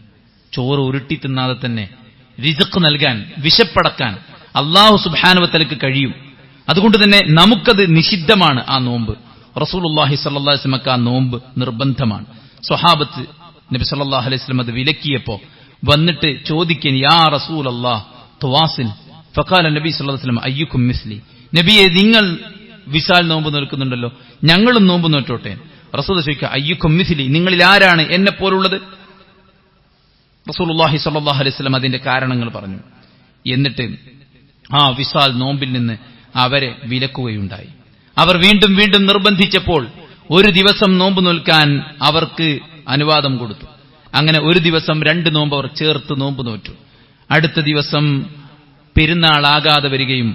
ചോറ് ഉരുട്ടി തിന്നാതെ തന്നെ റിസ്ക് നൽകാൻ, വിശപ്പടക്കാൻ അല്ലാഹു സുബ്ഹാനഹു വ തആലക്ക് കഴിയും. അതുകൊണ്ട് തന്നെ നമുക്കത് നിഷിദ്ധമാണ് ആ നോമ്പ്. റസൂലുള്ളാഹി സ്വല്ലല്ലാഹു അലൈഹി വസല്ലം ആ നോമ്പ് നിർബന്ധമാണ്. സ്വഹാബത്ത് നബി സല്ലല്ലാഹു അലൈഹി വസല്ലം അത് വിലക്കിയപ്പോ വന്നിട്ട് ചോദിക്കാൻ, യാ റസൂലല്ലാഹ് തുവാസിൽ ഫഖാല നബി സല്ലല്ലാഹു അലൈഹി വസല്ലം അയ്യുക്കും മിസ്ലി, നബിയെ നിങ്ങൾ വിസാൽ നോമ്പ് നോൽക്കുന്നുണ്ടല്ലോ, ഞങ്ങളും നോമ്പ് നോറ്റോട്ടെ. റസൂൽ ചോദിക്കുക, അയ്യുക്കും മിസ്ലി, നിങ്ങളിൽ ആരാണ് എന്നെ പോലുള്ളത്? റസൂലുള്ളാഹി സ്വല്ലല്ലാഹു അലൈഹി വസല്ലം അതിന്റെ കാരണങ്ങൾ പറഞ്ഞു. എന്നിട്ട് ആ വിസാൽ നോമ്പിൽ നിന്ന് അവരെ വിലക്കുകയുണ്ടായി. അവർ വീണ്ടും വീണ്ടും നിർബന്ധിച്ചപ്പോൾ ഒരു ദിവസം നോമ്പ് നോൽക്കാൻ അവർക്ക് അനുവാദം കൊടുത്തു. അങ്ങനെ ഒരു ദിവസം 2 നോമ്പ് അവർ ചേർത്ത് നോമ്പ് നോറ്റു. അടുത്ത ദിവസം പെരുന്നാളാകാതെ വരികയും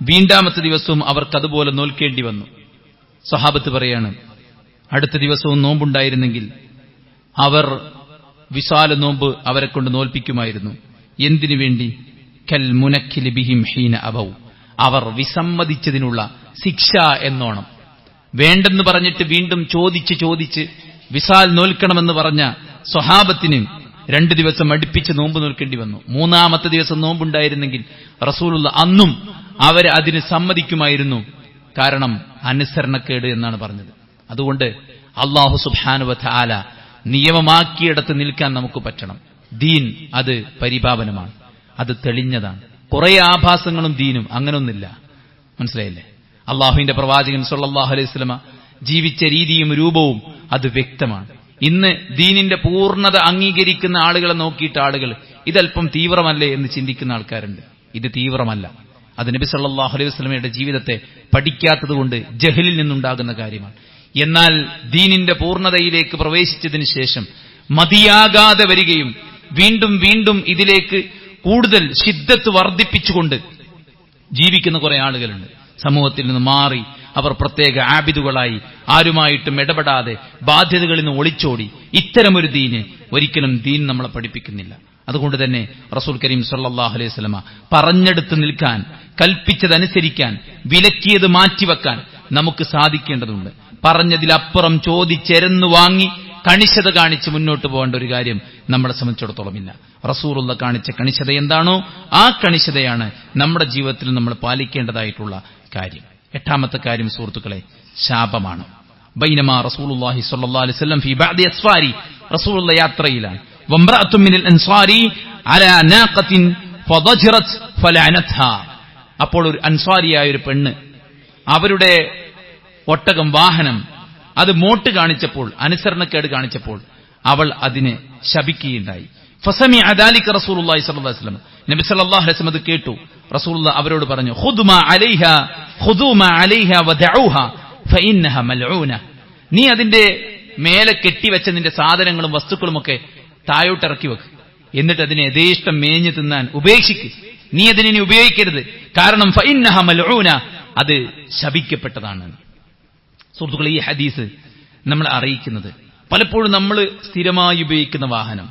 വീണ്ടാമത്തെ ദിവസവും അവർക്കതുപോലെ നോൽക്കേണ്ടി വന്നു. സ്വഹാബത്ത് പറയാണ്, അടുത്ത ദിവസവും നോമ്പുണ്ടായിരുന്നെങ്കിൽ അവർ വിസാല നോമ്പ് അവരെ കൊണ്ട് നോൽപ്പിക്കുമായിരുന്നു. എന്തിനു വേണ്ടി? കൽ മുനക്കിലി ബിഹിം ഹീന അബൗ, അവർ വിസമ്മതിച്ചതിനുള്ള ശിക്ഷ എന്നോണം. വേണ്ടെന്ന് പറഞ്ഞിട്ട് വീണ്ടും ചോദിച്ച് വിസാൽ നോൽക്കണമെന്ന് പറഞ്ഞ സ്വഹാബത്തിന് 2 ദിവസം അടുപ്പിച്ച് നോമ്പ് നോൽക്കേണ്ടി വന്നു. 3-ാമത്തെ ദിവസം നോമ്പുണ്ടായിരുന്നെങ്കിൽ റസൂലുള്ള അന്നും അവരെ അതിന് സമ്മതിക്കുമായിരുന്നു. കാരണം അനുസരണക്കേട് എന്നാണ് പറഞ്ഞത്. അതുകൊണ്ട് അല്ലാഹു സുബ്ഹാനഹു വ തആല നിയമമാക്കിയിടത്ത് നിൽക്കാൻ നമുക്ക് പറ്റണം. ദീൻ അത് പരിപാവനമാണ്, അത് തെളിഞ്ഞതാണ്. കുറെ ആഭാസങ്ങളും ദീനും അങ്ങനൊന്നില്ല. മനസ്സിലായില്ലേ? അള്ളാഹുവിന്റെ പ്രവാചകൻ സല്ലല്ലാഹു അലൈഹി വസല്ലമ ജീവിച്ച രീതിയും രൂപവും അത് വ്യക്തമാണ്. ഇന്ന് ദീനിന്റെ പൂർണ്ണത അംഗീകരിക്കുന്ന ആളുകളെ നോക്കിയിട്ട് ആളുകൾ ഇതല്പം തീവ്രമല്ലേ എന്ന് ചിന്തിക്കുന്ന ആൾക്കാരുണ്ട്. ഇത് തീവ്രമല്ല. അത് നബി സല്ലല്ലാഹു അലൈഹി വസല്ലമയുടെ ജീവിതത്തെ പഠിക്കാത്തതുകൊണ്ട് ജഹലിൽ നിന്നുണ്ടാകുന്ന കാര്യമാണ്. എന്നാൽ ദീനിന്റെ പൂർണ്ണതയിലേക്ക് പ്രവേശിച്ചതിന് ശേഷം മതിയാകാതെ വരികയും വീണ്ടും വീണ്ടും ഇതിലേക്ക് കൂടുതൽ ശിദ്ദത്ത് വർദ്ധിപ്പിച്ചുകൊണ്ട് ജീവിക്കുന്ന കുറെ ആളുകളുണ്ട്. സമൂഹത്തിൽ നിന്ന് മാറി അവർ പ്രത്യേക ആബിദുകളായി ആരുമായിട്ടും ഇടപെടാതെ ബാധ്യതകളിൽ നിന്ന് ഒളിച്ചോടി ഇത്തരമൊരു ദീന് ഒരിക്കലും ദീൻ നമ്മളെ പഠിപ്പിക്കുന്നില്ല. അതുകൊണ്ട് തന്നെ റസൂൽ കരീം സല്ലല്ലാഹു അലൈഹി വസല്ലമ പറഞ്ഞെടുത്ത് നിൽക്കാൻ, കൽപ്പിച്ചതനുസരിക്കാൻ, വിലക്കിയത് മാറ്റിവെക്കാൻ നമുക്ക് സാധിക്കേണ്ടതുണ്ട്. പറഞ്ഞതിലപ്പുറം ചോദിച്ചെരന്നു വാങ്ങി കണിശത കാണിച്ച് മുന്നോട്ട് പോകേണ്ട ഒരു കാര്യം നമ്മളെ സംബന്ധിച്ചിടത്തോളം ഇല്ല. റസൂലുള്ള കാണിച്ച കണിശത എന്താണോ ആ കണിശതയാണ് നമ്മുടെ ജീവിതത്തിൽ നമ്മൾ പാലിക്കേണ്ടതായിട്ടുള്ള കാര്യം. 8-ാമത്തെ കാര്യം സുഹൃത്തുക്കളെ, ശാപമാണ്. ബൈനമാ റസൂലുള്ളാഹി സ്വല്ലല്ലാഹു അലൈഹി വസല്ലം ഫീ ബഅദി അസ്ഫാരി, റസൂലുള്ള യാത്രയിലാണ്. വംറഅത്തുൻ മിനൽ അൻസാരി അലാ നാഖത്തിൻ ഫദജറത് ഫലഅനത്ഹാ, അപ്പോൾ ഒരു അൻസാരിയായ ഒരു പെണ്ണ് അവരുടെ ഒട്ടകം, വാഹനം അത് മോട്ട് കാണിച്ചപ്പോൾ, അനുസരണക്കേട് കാണിച്ചപ്പോൾ അവൾ അതിനെ ശപിക്കുകയുണ്ടായി. ഫസമിഅ ദാലിക റസൂലുള്ളാഹി സ്വല്ലല്ലാഹു അലൈഹി വസല്ലം, നബി സല്ലല്ലാഹു അലൈഹി വസല്ലം അത് കേട്ടു. റസൂലുള്ളാഹി അവരോട് പറഞ്ഞു, ഖുദൂ മാ അലൈഹാ വദഊഹാ ഫഇന്നഹാ മൽഊന, നീ അതിന്റെ മേലെ കെട്ടിവെച്ച നിന്റെ സാധനങ്ങളും വസ്തുക്കളുമൊക്കെ താഴോട്ടിറക്കി വെക്ക്, എന്നിട്ട് അതിനെ യഥേഷ്ടം മേഞ്ഞു തിന്നാൻ ഉപേക്ഷിക്ക്. നീ അതിനെ ഇനി ഉപയോഗിക്കരുത്, കാരണം ഫഇന്നഹാ മൽഊന, അത് ശപിക്കപ്പെട്ടതാണ്. സുഹൃത്തുക്കളെ, ഈ ഹദീസ് നമ്മളെ അറിയിക്കുന്നത് പലപ്പോഴും നമ്മൾ സ്ഥിരമായി ഉപയോഗിക്കുന്ന വാഹനം,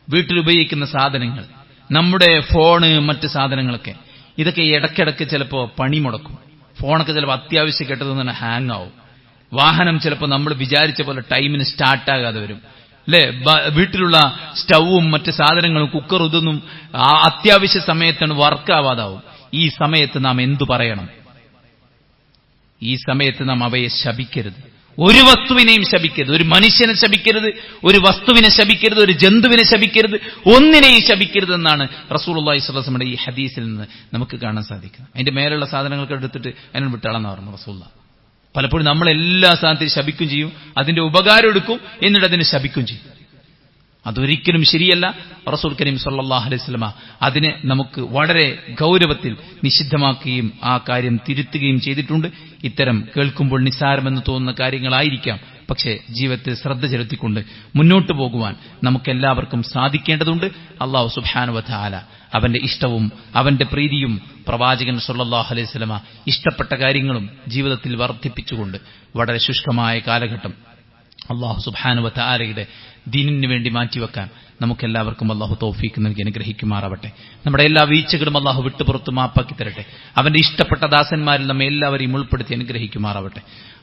വീട്ടിൽ ഉപയോഗിക്കുന്ന സാധനങ്ങൾ, നമ്മുടെ ഫോണ്, മറ്റ് സാധനങ്ങളൊക്കെ, ഇതൊക്കെ ഇടയ്ക്കിടയ്ക്ക് ചിലപ്പോൾ പണി മുടക്കും. ഫോണൊക്കെ ചിലപ്പോൾ അത്യാവശ്യം കേട്ടത് തന്നെ ഹാങ് ആവും. വാഹനം ചിലപ്പോൾ നമ്മൾ വിചാരിച്ച പോലെ ടൈമിന് സ്റ്റാർട്ടാകാതെ വരും, അല്ലെ? വീട്ടിലുള്ള സ്റ്റൗവും മറ്റ് സാധനങ്ങളും, കുക്കറും, ഇതൊന്നും ആ അത്യാവശ്യ സമയത്താണ് വർക്കാവാതാവും. ഈ സമയത്ത് നാം എന്തു പറയണം? ഈ സമയത്ത് നാം അവയെ ശപിക്കരുത്. ഒരു വസ്തുവിനെയും ശപിക്കരുത്, ഒരു മനുഷ്യനെ ശപിക്കരുത്, ഒരു വസ്തുവിനെ ശപിക്കരുത്, ഒരു ജന്തുവിനെ ശപിക്കരുത്, ഒന്നിനെയും ശപിക്കരുത് എന്നാണ് റസൂലുള്ളാഹി സ്വല്ലല്ലാഹു അലൈഹി വസല്ലമയുടെ ഈ ഹദീസിൽ നിന്ന് നമുക്ക് കാണാൻ സാധിക്കുന്നത്. അതിന്റെ മേലുള്ള സാധനങ്ങൾക്ക് എടുത്തിട്ട് അതിനെ വിട്ടാളെന്ന് പറഞ്ഞു റസൂലുള്ളാഹി. പലപ്പോഴും നമ്മൾ എല്ലാ സാധനത്തിനും ശപിക്കും ചെയ്യും, അതിന്റെ ഉപകാരം എടുക്കും, എന്നിട്ട് അതിനെ ശപിക്കും ചെയ്യും. അതൊരിക്കലും ശരിയല്ല. റസൂൽ കരീം സല്ലല്ലാഹു അലൈഹി വസല്ലമ അതിനെ നമുക്ക് വളരെ ഗൗരവത്തിൽ നിഷിദ്ധമാക്കുകയും ആ കാര്യം തിരുത്തുകയും ചെയ്തിട്ടുണ്ട്. ഇത്തരം കേൾക്കുമ്പോൾ നിസ്സാരമെന്ന് തോന്നുന്ന കാര്യങ്ങളായിരിക്കാം, പക്ഷേ ജീവിതത്തിൽ ശ്രദ്ധ ചെലുത്തിക്കൊണ്ട് മുന്നോട്ട് പോകുവാൻ നമുക്കെല്ലാവർക്കും സാധിക്കേണ്ടതുണ്ട്. അല്ലാഹു സുബ്ഹാനഹു വ തആല അവന്റെ ഇഷ്ടവും അവന്റെ പ്രീതിയും പ്രവാചകൻ സല്ലല്ലാഹു അലൈഹി വസല്ലമ ഇഷ്ടപ്പെട്ട കാര്യങ്ങളും ജീവിതത്തിൽ വർദ്ധിപ്പിച്ചുകൊണ്ട് വളരെ ശുഷ്കമായ കാലഘട്ടം അല്ലാഹു സുബ്ഹാനഹു വ തആലയുടെ ദീനിന് വേണ്ടി മാറ്റിവെക്കാൻ നമുക്കെല്ലാവർക്കും അല്ലാഹു തൗഫീക്ക് നൽകി അനുഗ്രഹിക്കുമാറാവട്ടെ. നമ്മുടെ എല്ലാ വീഴ്ചകളും അല്ലാഹു വിട്ടുപുറത്ത് മാപ്പാക്കി തരട്ടെ. അവന്റെ ഇഷ്ടപ്പെട്ട ദാസന്മാരിൽ നമ്മെ എല്ലാവരെയും ഉൾപ്പെടുത്തി അനുഗ്രഹിക്കുമാറാവട്ടെ.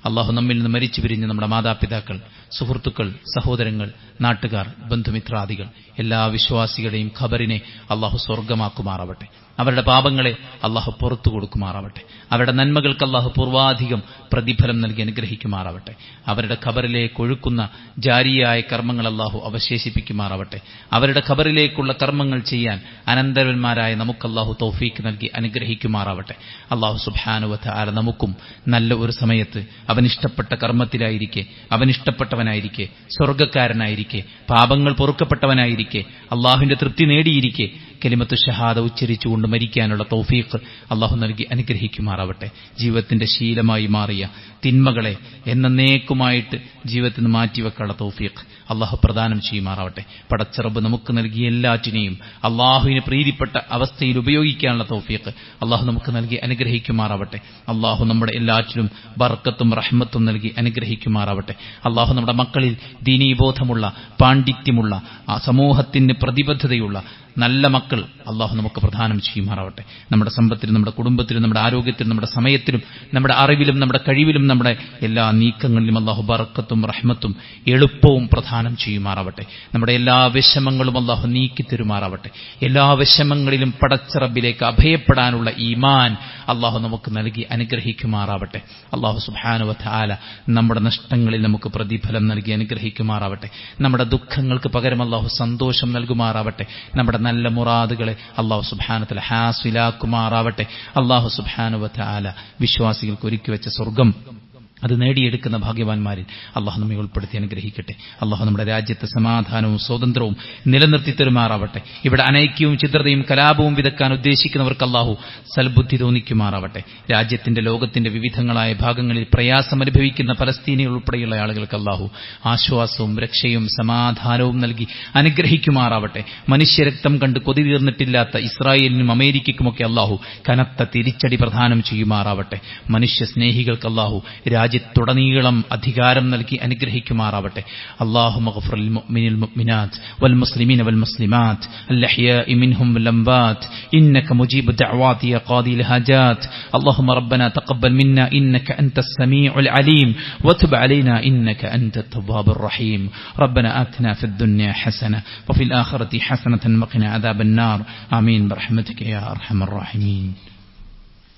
അല്ലാഹു നമ്മിൽ നിന്ന് മരിച്ചു പിരിഞ്ഞ നമ്മുടെ മാതാപിതാക്കൾ, സുഹൃത്തുക്കൾ, സഹോദരങ്ങൾ, നാട്ടുകാർ, ബന്ധുമിത്രാദികൾ എല്ലാ വിശ്വാസികളുടെയും ഖബറിനെ അല്ലാഹു സ്വർഗ്ഗമാക്കുമാറാവട്ടെ. അവരുടെ പാപങ്ങളെ അല്ലാഹു പുറത്തു കൊടുക്കുമാറാവട്ടെ. അവരുടെ നന്മകൾക്ക് അല്ലാഹു പൂർവാധികം പ്രതിഫലം നൽകി അനുഗ്രഹിക്കുമാറാവട്ടെ. അവരുടെ ഖബറിലേക്ക് ഒഴുക്കുന്ന ജാരിയായ കർമ്മങ്ങൾ അല്ലാഹു അവശേഷിപ്പിക്കുമാറാവട്ടെ. അവരുടെ ഖബറിലേക്കുള്ള കർമ്മങ്ങൾ ചെയ്യാൻ അനന്തരന്മാരായ നമുക്ക് അല്ലാഹു തൗഫീക്ക് നൽകി അനുഗ്രഹിക്കുമാറാവട്ടെ. അല്ലാഹു സുബ്ഹാനഹു വ തആല നമുക്കും നല്ല ഒരു സമയത്ത് അവനിഷ്ടപ്പെട്ട കർമ്മത്തിലായിരിക്കെ, അവനിഷ്ടപ്പെട്ടവനായിരിക്കെ, സ്വർഗ്ഗക്കാരനായിരിക്കെ, പാപങ്ങൾ പൊറുക്കപ്പെട്ടവനായിരിക്കെ, അല്ലാഹുവിന്റെ തൃപ്തി നേടിയിരിക്കെ കലിമത്തു ഷഹാദ ഉച്ചരിച്ചുകൊണ്ട് മരിക്കാനുള്ള തൗഫീഖ് അല്ലാഹു നൽകി അനുഗ്രഹിക്കുമാറാവട്ടെ. ജീവിതത്തിന്റെ ശീലമായി മാറിയ തിന്മകളെ എന്നേക്കുമായിട്ട് ജീവിതത്തിൽ നിന്ന് മാറ്റിവെക്കാനുള്ള തൗഫീഖ് അല്ലാഹു പ്രദാനം ചെയ്യുമാറാവട്ടെ. പടച്ച റബ്ബ് നമുക്ക് നൽകിയ എല്ലാറ്റിനെയും അല്ലാഹുവിന് പ്രീതിപ്പെട്ട അവസ്ഥയിൽ ഉപയോഗിക്കാനുള്ള തൗഫീഖ് അല്ലാഹു നമുക്ക് നൽകി അനുഗ്രഹിക്കുമാറാവട്ടെ. അല്ലാഹു നമ്മുടെ എല്ലാറ്റിലും ബർക്കത്തും റഹ്മത്തും നൽകി അനുഗ്രഹിക്കുമാറാവട്ടെ. അല്ലാഹു നമ്മുടെ മക്കളിൽ ദീനീബോധമുള്ള, പാണ്ഡിത്യമുള്ള, സമൂഹത്തിന് പ്രതിബദ്ധതയുള്ള നല്ല മക്കൾ അല്ലാഹു നമുക്ക് പ്രദാനം ചെയ്യുമാറാവട്ടെ. നമ്മുടെ സമ്പത്തിലും നമ്മുടെ കുടുംബത്തിലും നമ്മുടെ ആരോഗ്യത്തിലും നമ്മുടെ സമയത്തിലും നമ്മുടെ അറിവിലും നമ്മുടെ കഴിവിലും നമ്മുടെ എല്ലാ നീക്കങ്ങളിലും അല്ലാഹു ബർക്കത്തും റഹ്മത്തും എളുപ്പവും പ്രദാനം ചെയ്യുമാറാവട്ടെ. നമ്മുടെ എല്ലാ വിഷമങ്ങളും അല്ലാഹു നീക്കിത്തരുമാറാവട്ടെ. എല്ലാ വിഷമങ്ങളിലും പടച്ച റബ്ബിലേക്ക് അഭയപ്പെടാനുള്ള ഈമാൻ അല്ലാഹു നമുക്ക് നൽകി അനുഗ്രഹിക്കുമാറാവട്ടെ. അല്ലാഹു സുബ്ഹാനഹു വ തആല നമ്മുടെ നഷ്ടങ്ങളിൽ നമുക്ക് പ്രതിഫലം നൽകി അനുഗ്രഹിക്കുമാറാവട്ടെ. നമ്മുടെ ദുഃഖങ്ങൾക്ക് പകരം അല്ലാഹു സന്തോഷം നൽകുമാറാവട്ടെ. നമ്മുടെ നല്ല മുറാദുകളെ അല്ലാഹു സുബ്ഹാനഹു വ തആല ഹാസിലാക്കുമാറാവട്ടെ. അല്ലാഹു സുബ്ഹാനഹു വ തആല വിശ്വാസികൾക്ക് ഒരുക്കി വെച്ച സ്വർഗ്ഗം അത് നേടിയെടുക്കുന്ന ഭാഗ്യവാന്മാരിൽ അല്ലാഹു നമ്മെ ഉൾപ്പെടുത്തി അനുഗ്രഹിക്കട്ടെ. അല്ലാഹു നമ്മുടെ രാജ്യത്തെ സമാധാനവും സ്വാതന്ത്ര്യവും നിലനിർത്തി തരുമാറാവട്ടെ. ഇവിടെ അനൈക്യവും ചിത്രതയും കലാപവും വിതക്കാൻ ഉദ്ദേശിക്കുന്നവർക്ക് അല്ലാഹു സൽബുദ്ധി തോന്നിക്കുമാറാവട്ടെ. രാജ്യത്തിന്റെ ലോകത്തിന്റെ വിവിധങ്ങളായ ഭാഗങ്ങളിൽ പ്രയാസം അനുഭവിക്കുന്ന പലസ്തീനികൾ ഉൾപ്പെടെയുള്ള ആളുകൾക്ക് അല്ലാഹു ആശ്വാസവും രക്ഷയും സമാധാനവും നൽകി അനുഗ്രഹിക്കുമാറാവട്ടെ. മനുഷ്യരക്തം കണ്ട് കൊതി തീർന്നിട്ടില്ലാത്ത ഇസ്രായേലിനും അമേരിക്കയ്ക്കുമൊക്കെ അല്ലാഹു കനത്ത തിരിച്ചടി പ്രദാനം ചെയ്യുമാറാവട്ടെ. മനുഷ്യ സ്നേഹികൾക്ക് അല്ലാഹു രാജ്യത്തുടനീളം അധികാരം നൽകി അനുഗ്രഹിക്കുമാറാവട്ടെ. അല്ലാഹുമ്മ ഗ്ഫിർ ലിൽ മുഅ്മിനീന മുഅ്മിനാത്ത് വൽ മുസ്ലിമീന വൽ മുസ്ലിമാത്ത് അൽഅഹ്യാഇ മിൻഹും വൽ അംവാത്ത് ഇന്നക മുജീബു ദഅവാതി യാ ഖാദിൽ ഹാജാത്ത്. അല്ലാഹുമ്മ റബ്ബനാ തഖബ്ബൽ മിന്നാ ഇന്നക അൻതസ് സമീഉൽ അലീം വതുബ് അലൈനാ ഇന്നക അൻതത് തവ്വാബുർ റഹീം. റബ്ബനാ ആതിനാ ഫിദ് ദുനിയ ഹസന വഫിൽ ആഖിറതി ഹസനതൻ വഖിനാ അദാബൻ നാർ. ആമീൻ ബിറഹ്മതിക യാ അർഹമർ റഹീമീൻ.